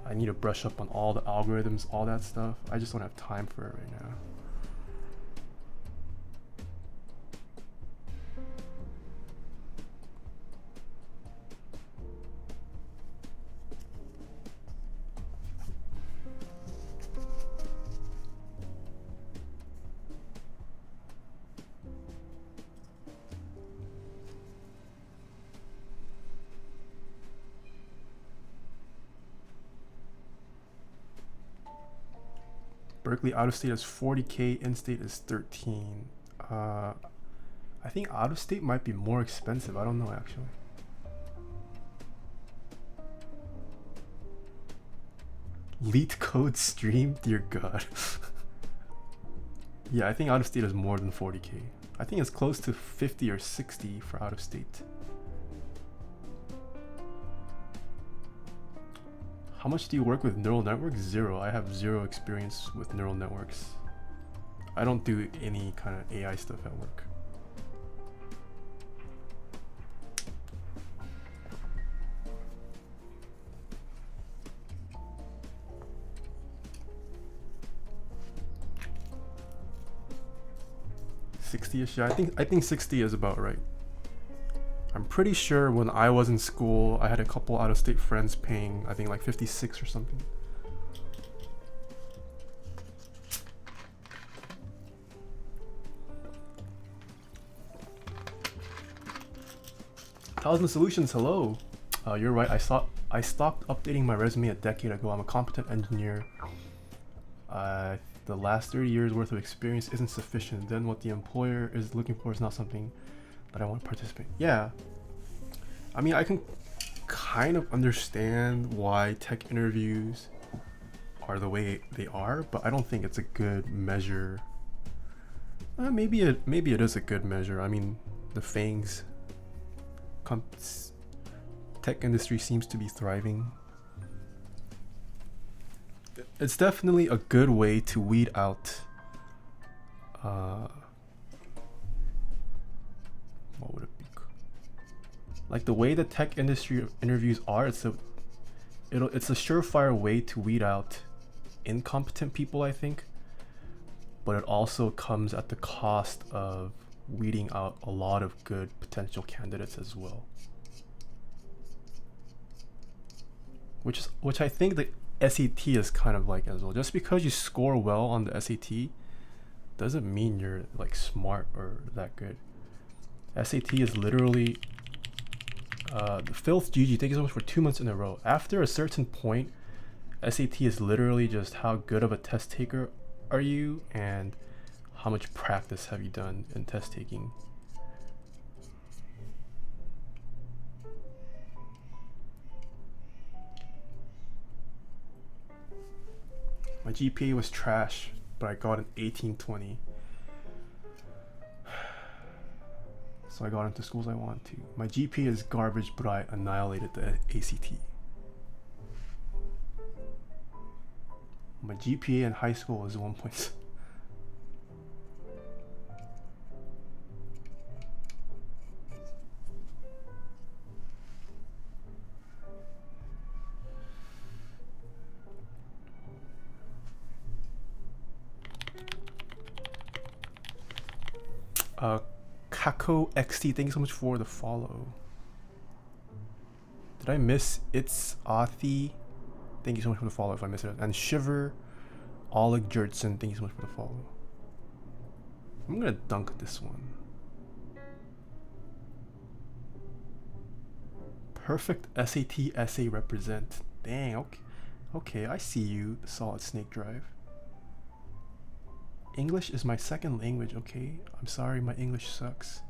[SPEAKER 1] I need to brush up on all the algorithms, all that stuff. I just don't have time for it right now. Berkeley out of state is 40K, in state is 13. I think out of state might be more expensive. I don't know actually. Leet code stream, dear God. Yeah, I think out of state is more than 40K. I think it's close to 50 or 60 for out of state. How much do you work with neural networks? 0. I have 0 experience with neural networks. I don't do any kind of AI stuff at work. $60-ish, yeah, I think 60 is about right. I'm pretty sure when I was in school, I had a couple out-of-state friends paying, I think like 56 or something. Thousand Solutions, hello. You're right. I stopped updating my resume a decade ago. I'm a competent engineer. The last 30 years worth of experience isn't sufficient. Then what the employer is looking for is not something that I want to participate. Yeah. I mean, I can kind of understand why tech interviews are the way they are, but I don't think it's a good measure. Maybe it is a good measure. I mean, the FANGs tech industry seems to be thriving. It's definitely a good way to weed out what would it be? Like the way the tech industry interviews are, it's a surefire way to weed out incompetent people, I think. But it also comes at the cost of weeding out a lot of good potential candidates as well. Which I think the SAT is kind of like as well. Just because you score well on the SAT doesn't mean you're like smart or that good. SAT is literally the filth GG, thank you so much for 2 months in a row. After a certain point, SAT is literally just how good of a test taker are you and how much practice have you done in test taking. My GPA was trash, but I got an 1820. So I got into schools I want to. My GPA is garbage, but I annihilated the ACT. My GPA in high school is 1.6. Kako XT, thank you so much for the follow. Did I miss It's Athi? Thank you so much for the follow if I missed it. And Shiver, Oleg Jurtson, thank you so much for the follow. I'm gonna dunk this one. Perfect SAT essay represent. Dang, okay. Okay, I see you, Solid Snake Drive. English is my second language, okay? I'm sorry, my English sucks.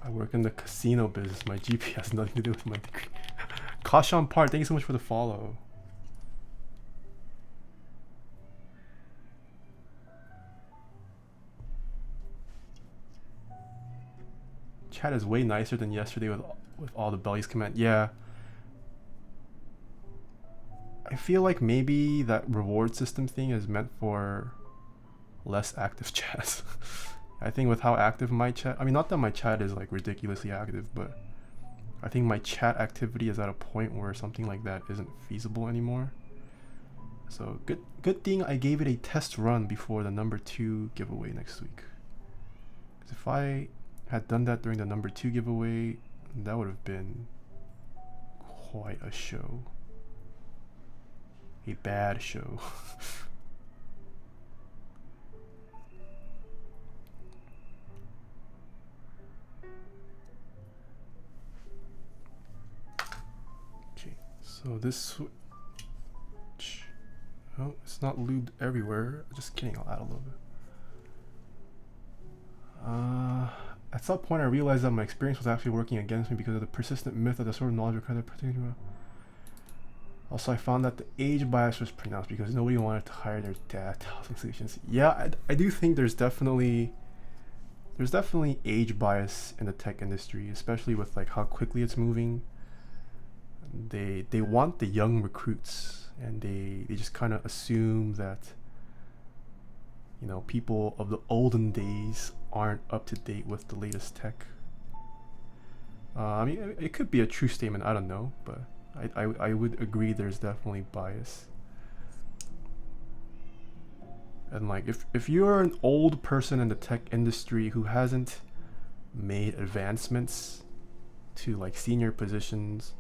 [SPEAKER 1] I work in the casino business. My GP has nothing to do with my degree. Kashan Part, thank you so much for the follow. Chat is way nicer than yesterday with all the bellies command. Yeah. I feel like maybe that reward system thing is meant for less active chats. I think with how active my chat, I mean, not that my chat is like ridiculously active, but I think my chat activity is at a point where something like that isn't feasible anymore. So good thing I gave it a test run before the number 2 giveaway next week. Because if I had done that during the number 2 giveaway, that would have been quite a show. A bad show. Okay, so this switch. Oh, it's not lubed everywhere. Just kidding, I'll add a little bit. At some point I realized that my experience was actually working against me because of the persistent myth that the sort of knowledge required particular. Also, I found that the age bias was pronounced because nobody wanted to hire their dad to housing solutions. Yeah, I do think there's definitely age bias in the tech industry, especially with like how quickly it's moving. They want the young recruits, and they just kind of assume that, you know, people of the olden days aren't up to date with the latest tech. I mean, it could be a true statement, I don't know, but I would agree there's definitely bias. And like if you're an old person in the tech industry who hasn't made advancements to like senior positions,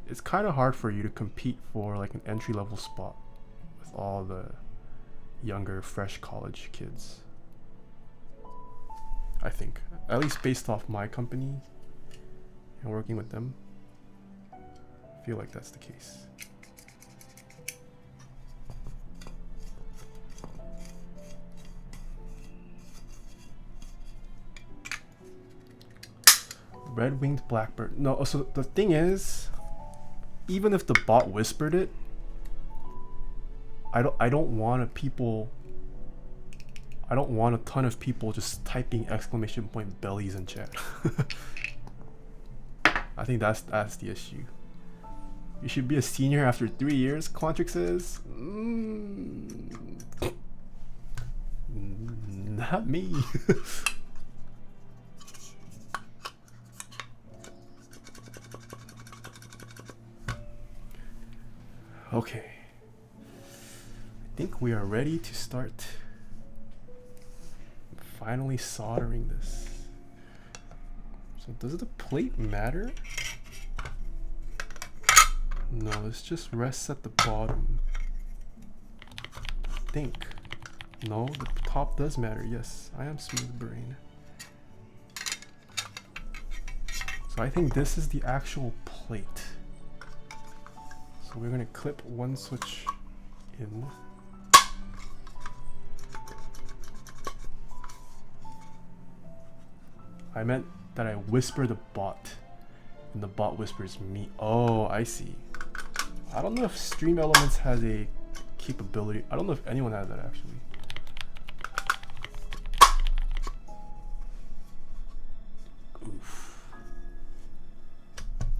[SPEAKER 1] it's kind of hard for you to compete for like an entry-level spot with all the younger fresh college kids. I think, at least based off my company and working with them, I feel like that's the case. Red-winged blackbird. No, so the thing is, even if the bot whispered it, I don't want a ton of people just typing exclamation point bellies in chat. I think that's the issue. You should be a senior after 3 years, Quantrix says. Not me. Okay. I think we are ready to start finally soldering this. So does the plate matter? No, it's just rests at the bottom. I think. No, the top does matter. Yes, I am smooth brain. So I think this is the actual plate. So we're gonna clip one switch in. I meant that I whisper the bot, and the bot whispers me. Oh, I see. I don't know if Stream Elements has a capability. I don't know if anyone has that actually. Oof.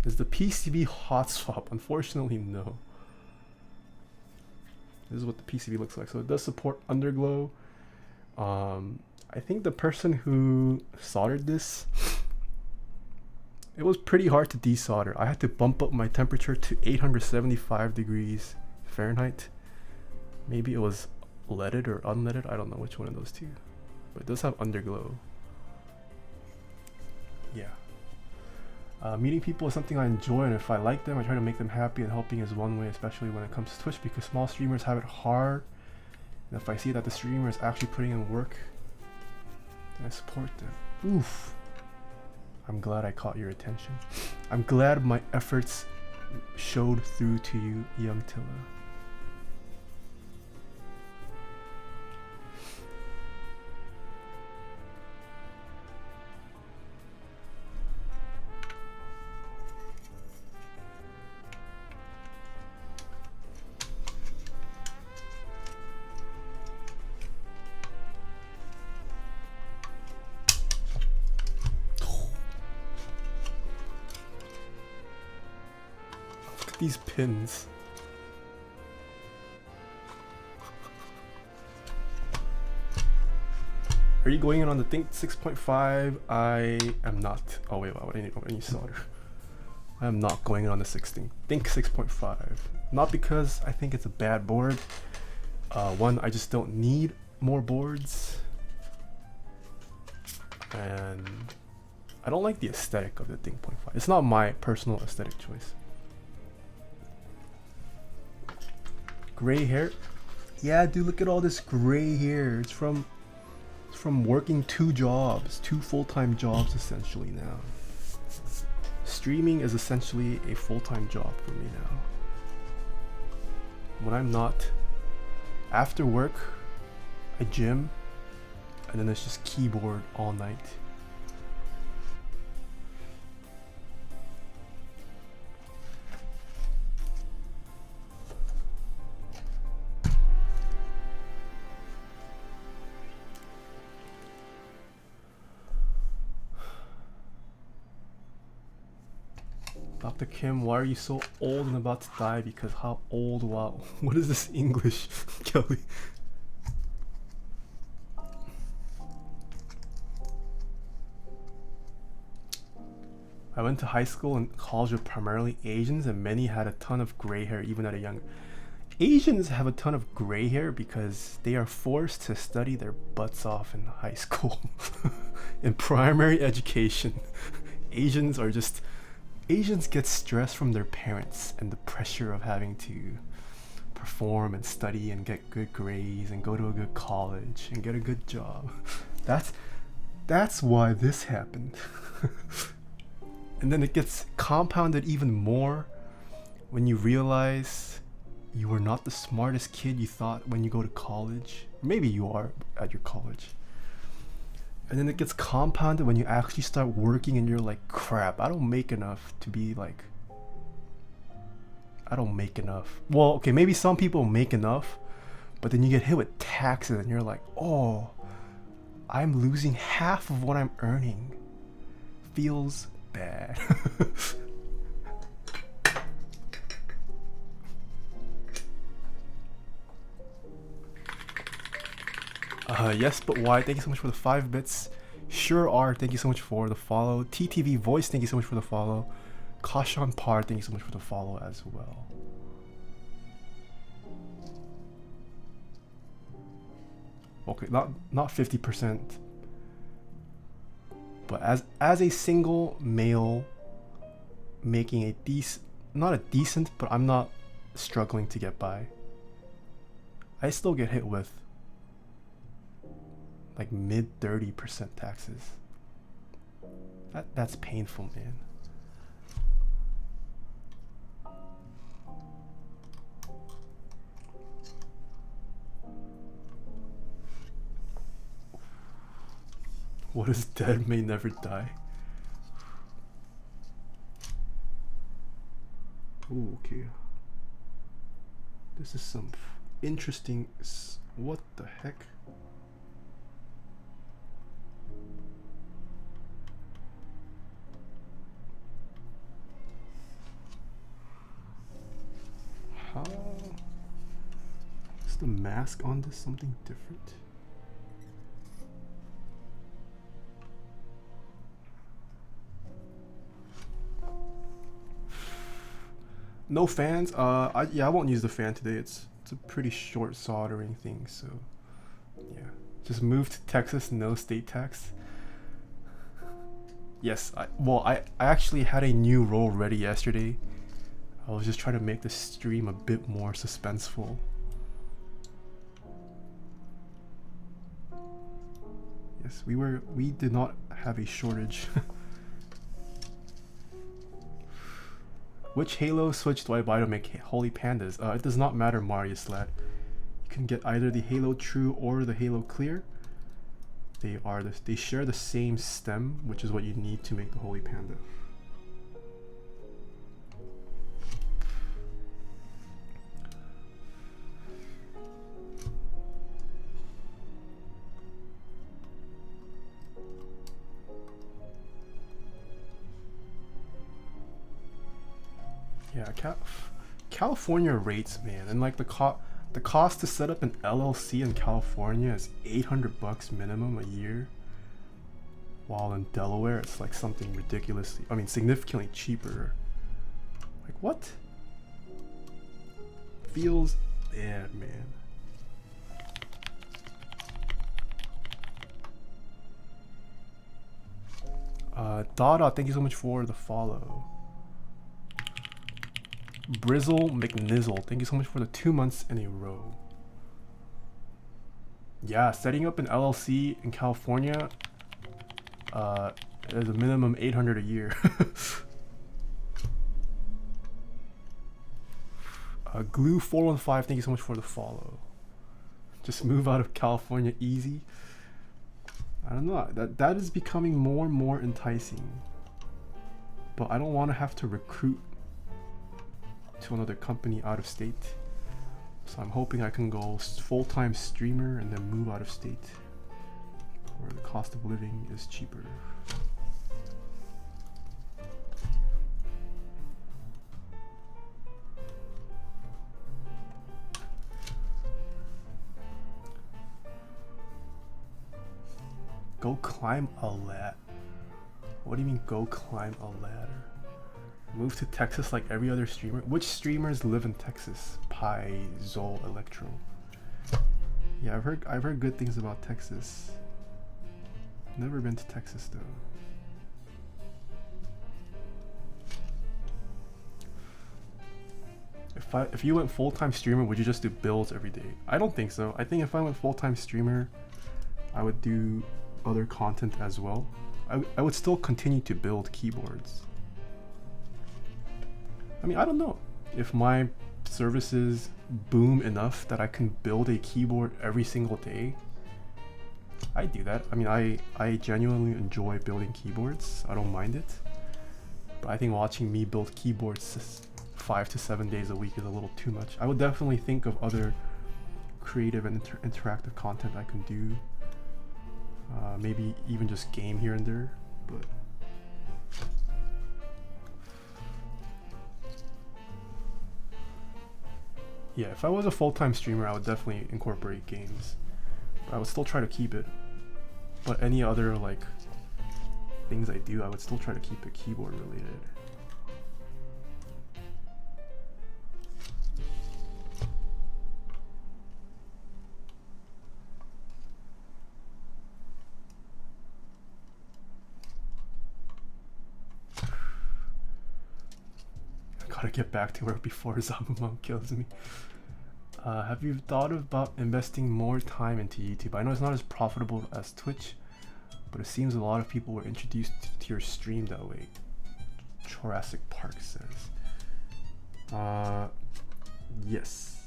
[SPEAKER 1] Is the PCB hot swap? Unfortunately, no. This is what the PCB looks like. So it does support underglow. I think the person who soldered this, it was pretty hard to desolder. I had to bump up my temperature to 875 degrees Fahrenheit. Maybe it was leaded or unleaded. I don't know which one of those two. But it does have underglow. Yeah. Meeting people is something I enjoy, and if I like them, I try to make them happy, and helping is one way, especially when it comes to Twitch, because small streamers have it hard. And if I see that the streamer is actually putting in work, then I support them. Oof. I'm glad I caught your attention. I'm glad my efforts showed through to you, young Tilla. these pins. Are you going in on the Think 6.5? I am not. Oh wait, what I need solder. I am not going in on the Think 6.5. Not because I think it's a bad board. One, I just don't need more boards. And I don't like the aesthetic of the Think 0.5. It's not my personal aesthetic choice. Gray hair? Yeah, dude, look at all this gray hair. It's from working two full-time jobs essentially now. Streaming is essentially a full-time job for me now. When I'm not after work, I gym, and then it's just keyboard all night. Dr. Kim, why are you so old and about to die? Because how old? Wow. What is this English, Kelly? I went to high school and college with primarily Asians, and many had a ton of gray hair even at a young. Asians have a ton of gray hair because they are forced to study their butts off in high school. In primary education. Asians get stress from their parents and the pressure of having to perform and study and get good grades and go to a good college and get a good job. That's why this happened. And then it gets compounded even more when you realize you are not the smartest kid you thought when you go to college. Maybe you are at your college. And then it gets compounded when you actually start working and you're like, crap, I don't make enough to be like, I don't make enough. Well, okay, maybe some people make enough, but then you get hit with taxes and you're like, oh, I'm losing half of what I'm earning. Feels bad. Yes, but why? Thank you so much for the 5 bits. Sure are, thank you so much for the follow. TTV Voice, thank you so much for the follow. Kashan Par, thank you so much for the follow as well. Okay, not 50%, but as a single male making a not a decent, but I'm not struggling to get by. I still get hit with like mid 30% taxes. That's painful, man. What is dead may never die. Ooh, okay. This is some interesting. What the heck? How is the mask on this something different? No fans. I won't use the fan today. It's a pretty short soldering thing, so yeah. Just moved to Texas, no state tax. Yes, I actually had a new role ready yesterday. I was just trying to make the stream a bit more suspenseful. Yes, we did not have a shortage. Which Halo Switch do I buy to make Holy Pandas? It does not matter, Marius lad. You can get either the Halo True or the Halo Clear. They share the same stem, which is what you need to make the Holy Panda. Yeah, California rates, man, and like the cost to set up an LLC in California is $800 minimum a year, while in Delaware it's like something ridiculously, I mean, significantly cheaper. Like what? Feels bad, man. Dada, thank you so much for the follow. Brizzle McNizzle, thank you so much for the 2 months in a row. Yeah, setting up an LLC in California is a minimum 800 a year. Glue 415, thank you so much for the follow. Just move out of California easy. I don't know, that is becoming more and more enticing. But I don't want to have to recruit to another company out of state. So I'm hoping I can go full-time streamer and then move out of state where the cost of living is cheaper. Go climb a ladder. What do you mean go climb a ladder? Move to Texas like every other streamer? Which streamers live in Texas? Pi, Zol, Electro. Yeah, I've heard good things about Texas. Never been to Texas though. If you went full-time streamer, would you just do builds every day? I don't think so. I think if I went full-time streamer, I would do other content as well. I would still continue to build keyboards. I mean, I don't know. If my services boom enough that I can build a keyboard every single day, I do that. I mean, I genuinely enjoy building keyboards. I don't mind it. But I think watching me build keyboards 5 to 7 days a week is a little too much. I would definitely think of other creative and interactive content I can do. Maybe even just game here and there, but yeah, if I was a full-time streamer, I would definitely incorporate games. But I would still try to keep it. But any other like things I do, I would still try to keep it keyboard related. Gotta get back to work before Zabumon kills me. Have you thought about investing more time into YouTube? I know it's not as profitable as Twitch, but it seems a lot of people were introduced to your stream that way. Jurassic Park says. Yes.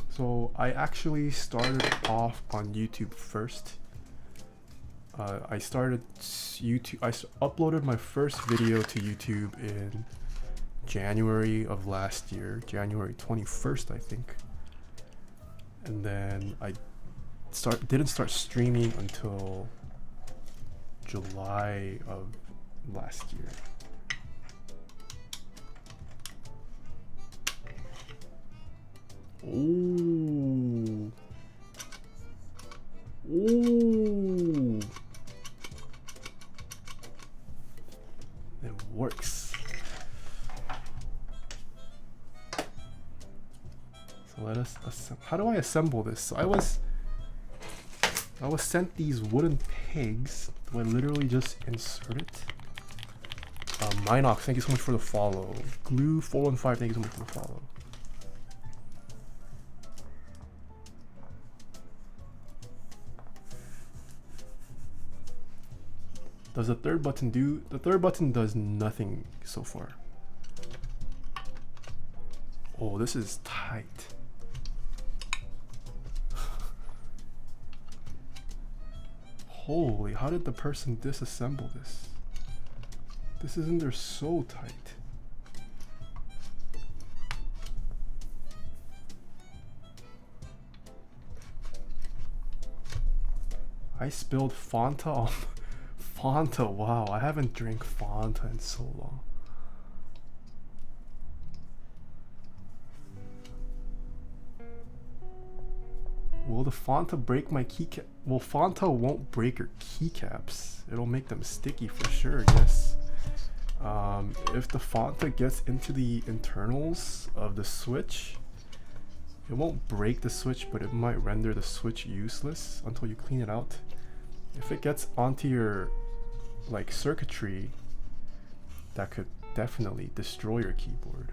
[SPEAKER 1] So I actually started off on YouTube first. I started YouTube. I uploaded my first video to YouTube in January of last year, January 21st, I think. And then I didn't start streaming until July of last year. Ooh. Ooh. It works. So let us how do I assemble this? So I was sent these wooden pegs. Do I literally just insert it? Minox, thank you so much for the follow. Glue 415, thank you so much for the follow. Does the third button do? The third button does nothing so far. Oh, this is tight. Holy, how did the person disassemble this? This is in there so tight. I spilled Fanta Fanta, wow, I haven't drank Fanta in so long. Will the Fanta break my keycap? Well, Fanta won't break your keycaps. It'll make them sticky for sure, yes. If the Fanta gets into the internals of the switch, it won't break the switch, but it might render the switch useless until you clean it out. If it gets onto your like circuitry, that could definitely destroy your keyboard.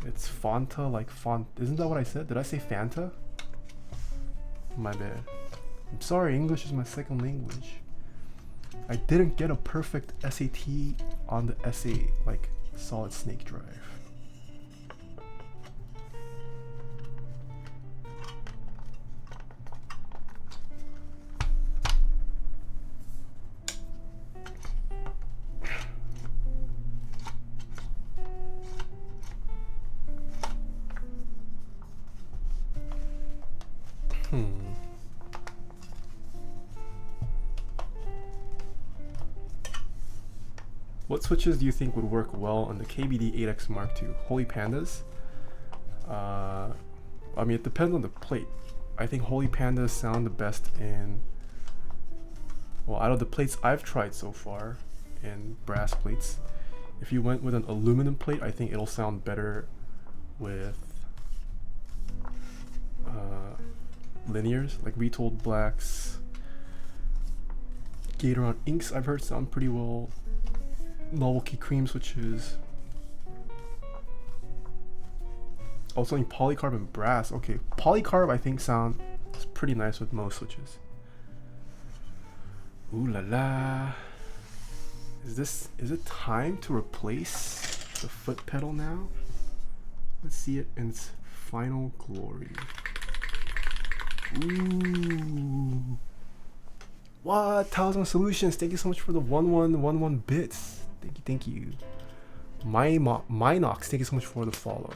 [SPEAKER 1] It's Fanta, like font. Isn't that what I said? Did I say Fanta? My bad. I'm sorry, English is my second language. I didn't get a perfect SAT on the essay, like Solid Snake Drive. What switches do you think would work well on the KBD 8X Mark II? Holy Pandas? I mean, it depends on the plate. I think Holy Pandas sound the best in, well, out of the plates I've tried so far, in brass plates. If you went with an aluminum plate, I think it'll sound better with linears, like Retold Blacks. Gatoron Inks I've heard sound pretty well. Novelty cream switches. Also in polycarb and brass. Okay, polycarb I think sounds pretty nice with most switches. Ooh la la. Is it time to replace the foot pedal now? Let's see it in its final glory. Ooh. What? Talisman Solutions, thank you so much for the 1111 bits. Thank you. Minox, thank you so much for the follow.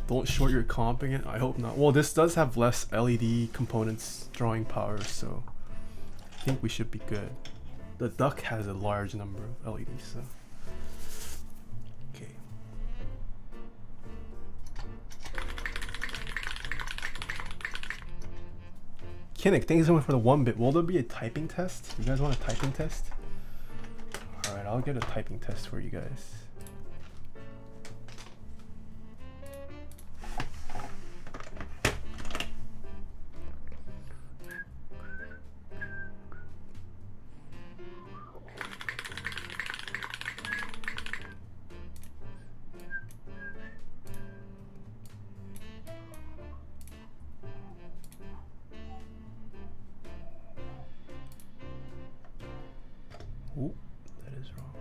[SPEAKER 1] Don't short your comp again? I hope not. Well, this does have less LED components drawing power, so I think we should be good. The duck has a large number of LEDs, so. Okay. Kinnick, thank you so much for the 1-bit. Will there be a typing test? You guys want a typing test? Alright, I'll get a typing test for you guys. Ooh, that is wrong.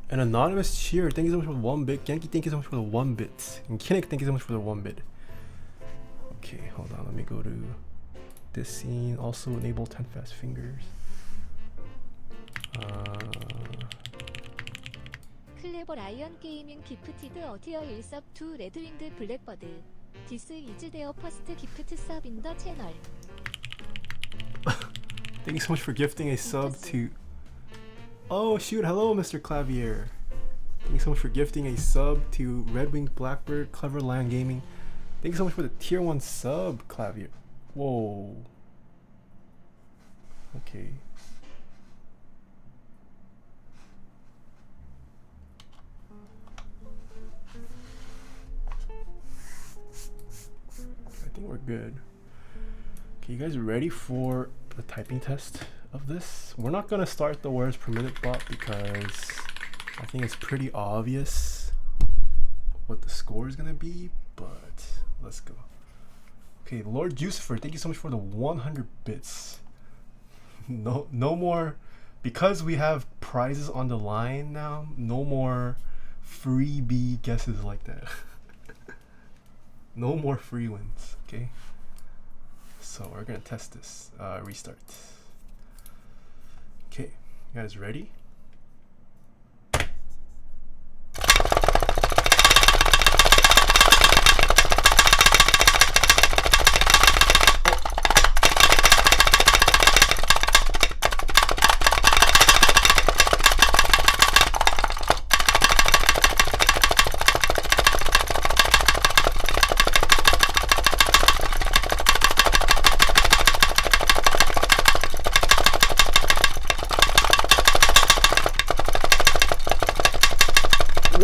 [SPEAKER 1] An anonymous cheer, thank you so much for the 1-bit. Genki, thank you so much for the 1-bit. And Kinnick, thank you so much for the 1-bit. Okay, hold on, let me go to this scene. Also enable 10 fast fingers.
[SPEAKER 2] 클레버 라이언 게이밍 기프티드 어티어 1섭 2 레드윙드 블랙버드 디스 이즈 데어 퍼스트 기프트 서브 인 더 채널.
[SPEAKER 1] Thank you so much for gifting a sub to... Oh shoot, hello Mr. Clavier. Thank you so much for gifting a sub to Red Winged Blackbird, Clever Lion Gaming. Thank you so much for the tier 1 sub, Clavier. Whoa. Okay. I think we're good. Okay, you guys ready for the typing test of this? We're not gonna start the words per minute bot because I think it's pretty obvious what the score is gonna be, but let's go. Okay, Lord Jucifer, thank you so much for the 100 bits. no more, because we have prizes on the line now. No more freebie guesses like that. No more free wins. Okay. So we're gonna test this. Restart. Okay, you guys ready?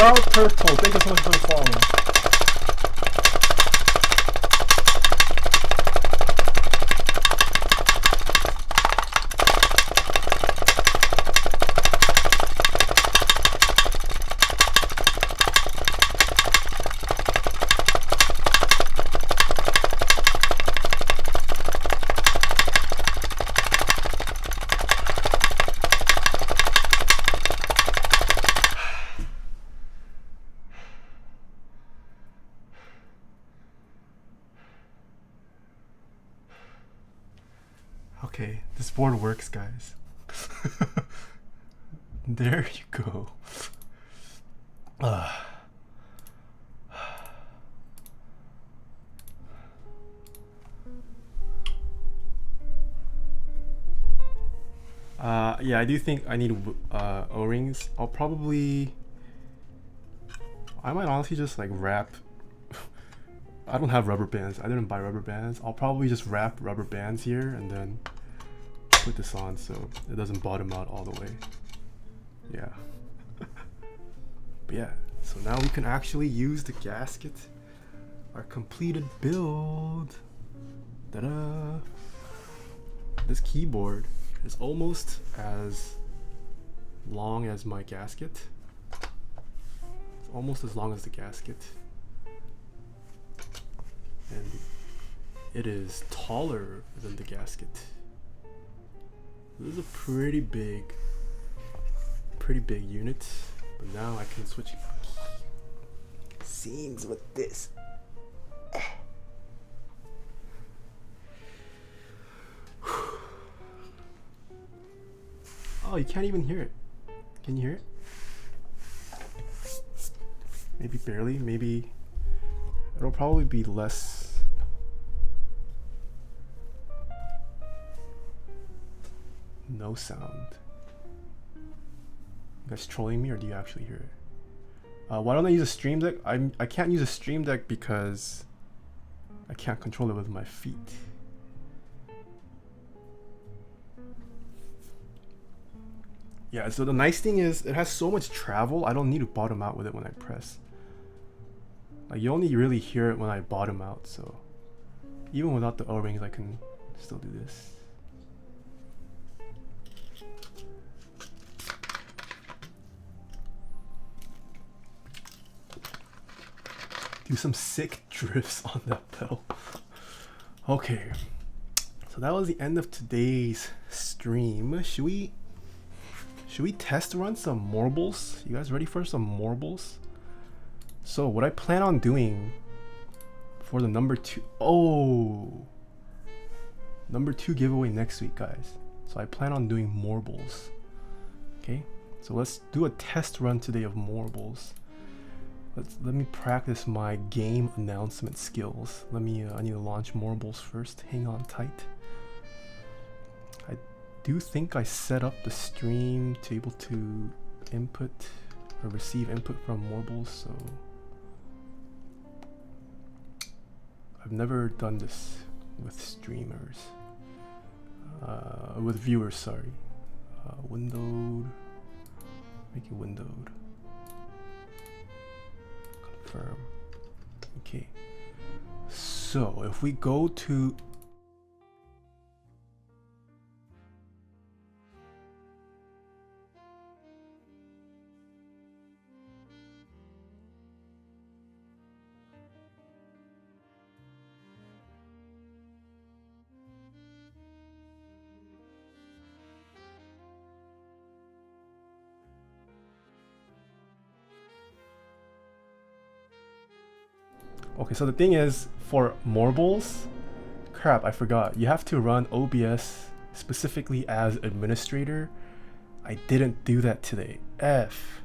[SPEAKER 1] Wild Turtle, thank you so much for the follow. Okay, this board works, guys. There you go. Yeah, I do think I need O-rings. I might honestly just like wrap. I don't have rubber bands. I didn't buy rubber bands. I'll probably just wrap rubber bands here and then put this on so it doesn't bottom out all the way. Yeah. But yeah, so now we can actually use the gasket. Our completed build. Ta-da! This keyboard is almost as long as my gasket. It's almost as long as the gasket. And it is taller than the gasket. This is a pretty big unit. But now I can switch scenes with this. Oh, you can't even hear it. Can you hear it? Maybe barely, maybe it'll probably be less. No sound. You guys trolling me or do you actually hear it? Why don't I use a stream deck? I can't use a stream deck because I can't control it with my feet. Yeah, so the nice thing is it has so much travel, I don't need to bottom out with it when I press. Like you only really hear it when I bottom out, so even without the O-rings I can still do this. Do some sick drifts on that pedal. Okay, so that was the end of today's stream. Should we test run some marbles? You guys ready for some marbles? So what I plan on doing for the number 2 giveaway next week, guys. So I plan on doing marbles. Okay, so let's do a test run today of marbles. Let me practice my game announcement skills. I need to launch marbles first. Hang on tight. I do think I set up the stream to be able to input or receive input from marbles, so I've never done this with streamers, with viewers, sorry. Windowed, make it windowed. Confirm. Okay. So if we go to Okay, so the thing is, for marbles, crap, I forgot. You have to run OBS specifically as administrator. I didn't do that today. F.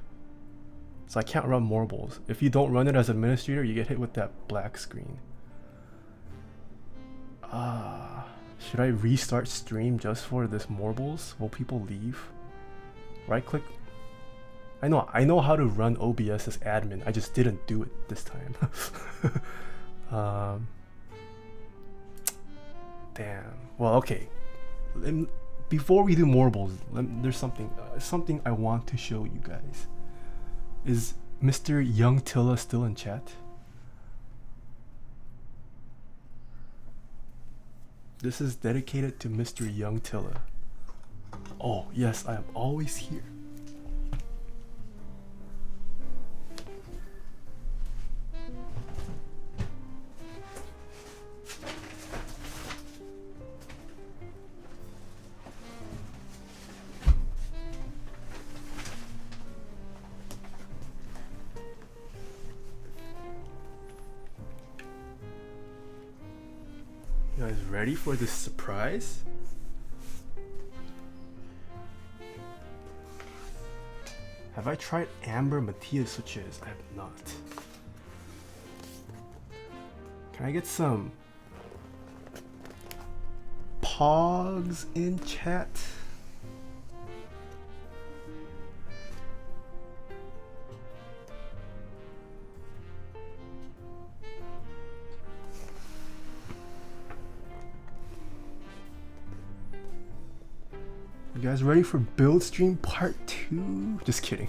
[SPEAKER 1] So I can't run marbles. If you don't run it as administrator, you get hit with that black screen. Should I restart stream just for this marbles? Will people leave? Right click. I know how to run OBS as admin. I just didn't do it this time. Damn. Well, okay. Before we do marbles, there's something I want to show you guys. Is Mr. Young Tilla still in chat? This is dedicated to Mr. Young Tilla. Oh, yes, I am always here. You guys ready for this surprise? Have I tried Amber Mattia switches? I have not. Can I get some pogs in chat? You guys ready for build stream part 2? Just kidding.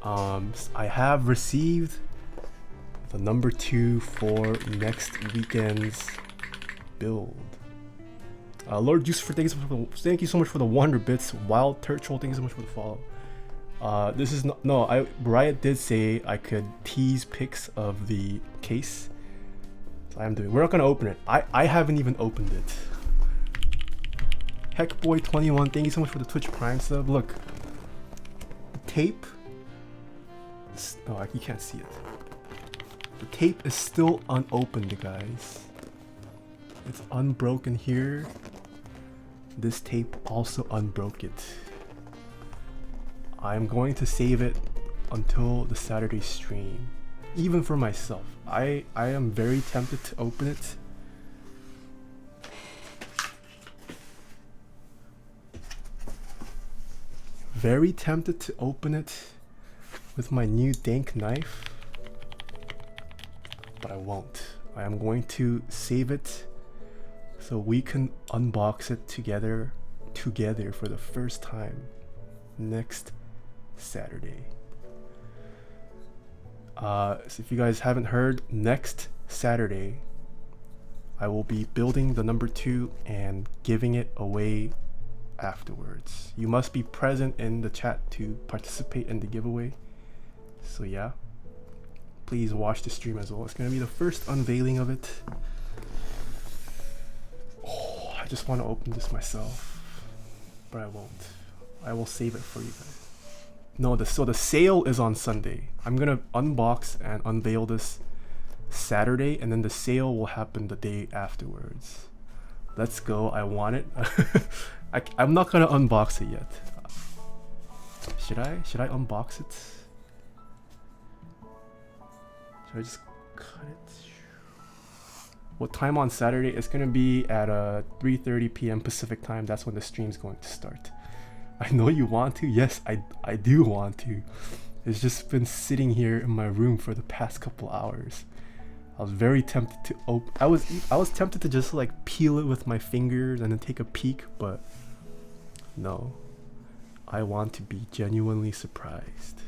[SPEAKER 1] I have received the number 2 for next weekend's build. Lord Juice, thank you so much for the 100 bits. Wild Turtle, thank you so much for the follow. This is no. Riot did say I could tease pics of the case. So I am doing. We're not gonna open it. I haven't even opened it. Heckboy21, thank you so much for the Twitch Prime sub. Look, tape. No, you can't see it. The tape is still unopened, guys. It's unbroken here. This tape also unbroke it. I'm going to save it until the Saturday stream. Even for myself. I am very tempted to open it. Very tempted to open it with my new dank knife, but I won't. I am going to save it so we can unbox it together for the first time next Saturday. So if you guys haven't heard, next Saturday I will be building the number 2 and giving it away afterwards. You must be present in the chat to participate in the giveaway. So yeah, please watch the stream as well. It's gonna be the first unveiling of it. Oh, I just want to open this myself, but I won't. I will save it for you guys. No, so the sale is on Sunday. I'm gonna unbox and unveil this Saturday, and then the sale will happen the day afterwards. Let's go. I want it. I'm not gonna unbox it yet. Should I unbox it? Should I just cut it? What time on Saturday? It's gonna be at 3:30 p.m. Pacific time. That's when the stream's going to start. I know you want to. Yes, I do want to. It's just been sitting here in my room for the past couple hours. I was very tempted to open. I was tempted to just like peel it with my fingers and then take a peek, but no. I want to be genuinely surprised.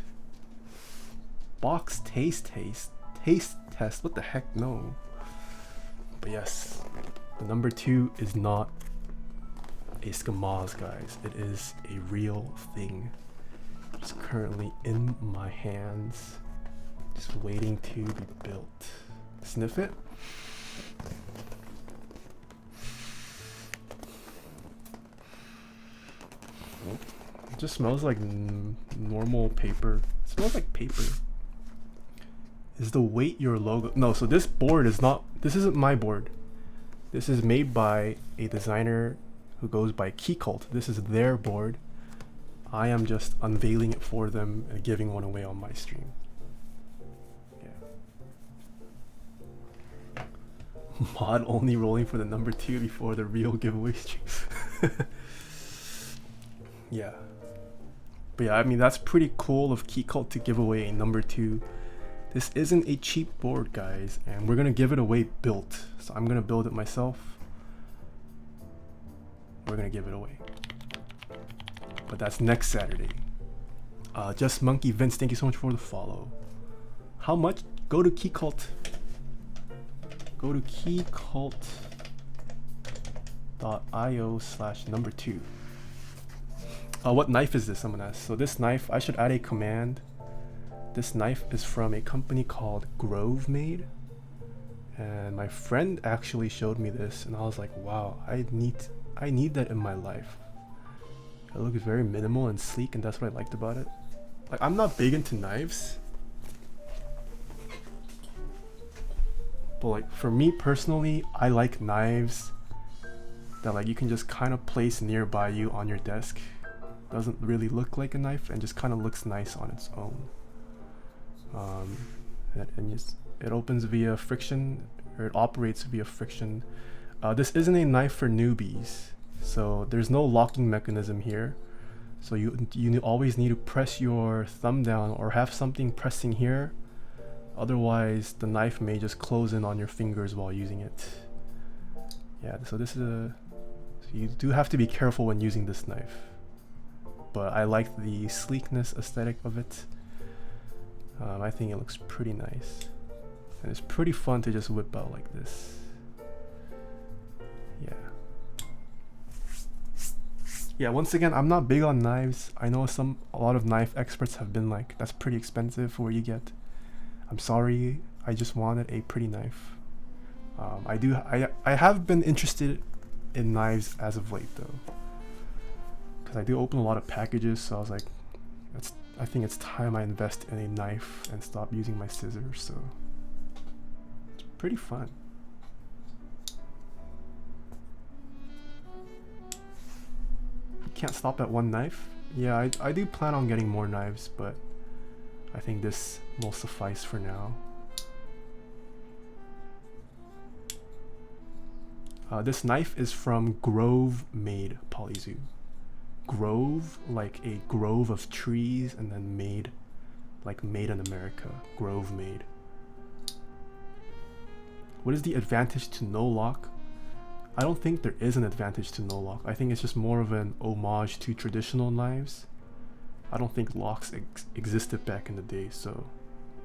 [SPEAKER 1] Box taste test. What the heck? No. But yes, the number 2 is not a Skamaz, guys. It is a real thing. It's currently in my hands, just waiting to be built. Sniff it. It just smells like normal paper. It smells like paper. Is the weight your logo? No, so this board is not, this isn't my board. This is made by a designer who goes by Key Cult. This is their board. I am just unveiling it for them and giving one away on my stream. Yeah. Mod only rolling for the number 2 before the real giveaway stream. Yeah. But yeah, I mean, that's pretty cool of Key Cult to give away a number 2. This isn't a cheap board, guys, and we're gonna give it away built. So I'm gonna build it myself. We're gonna give it away. But that's next Saturday. Just Monkey Vince, thank you so much for the follow. How much? Go to Key Cult. Go to keycult.io/number 2. What knife is this? Someone asked. So this knife, I should add a command. This knife is from a company called Grove Made, and my friend actually showed me this, and I was like, wow, I need that in my life. It looks very minimal and sleek, and that's what I liked about it. Like, I'm not big into knives, but like for me personally, I like knives that like you can just kind of place nearby you on your desk. Doesn't really look like a knife and just kind of looks nice on its own. It opens via friction, or it operates via friction. This isn't a knife for newbies, so there's no locking mechanism here. So you always need to press your thumb down or have something pressing here. Otherwise, the knife may just close in on your fingers while using it. Yeah, so this is so you do have to be careful when using this knife. But I like the sleekness aesthetic of it. I think it looks pretty nice, and it's pretty fun to just whip out like this. Yeah, once again, I'm not big on knives. I know a lot of knife experts have been like, that's pretty expensive for what you get. I'm sorry, I just wanted a pretty knife. I have been interested in knives as of late though, because I do open a lot of packages, so I was like, I think it's time I invest in a knife and stop using my scissors, so it's pretty fun. You can't stop at one knife? Yeah, I do plan on getting more knives, but I think this will suffice for now. This knife is from Grove Made Polyzoo. Grove, like a grove of trees, and then made, like made in America. Grove Made. What is the advantage to no lock? I don't think there is an advantage to no lock. I think it's just more of an homage to traditional knives. I don't think locks existed back in the day, so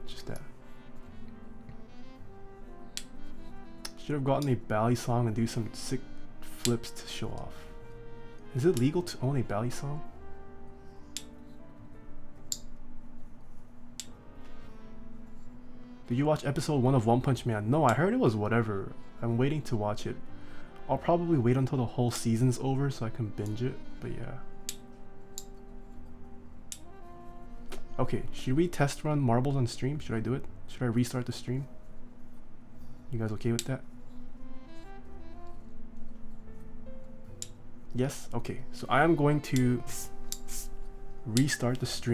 [SPEAKER 1] just that. Should have gotten a Bally song and do some sick flips to show off. Is it legal to own a Bally song? Did you watch episode 1 of One Punch Man? No, I heard it was whatever. I'm waiting to watch it. I'll probably wait until the whole season's over so I can binge it, but yeah. Okay, should we test run marbles on stream? Should I do it? Should I restart the stream? You guys okay with that? Yes? Okay, so I am going to restart the stream.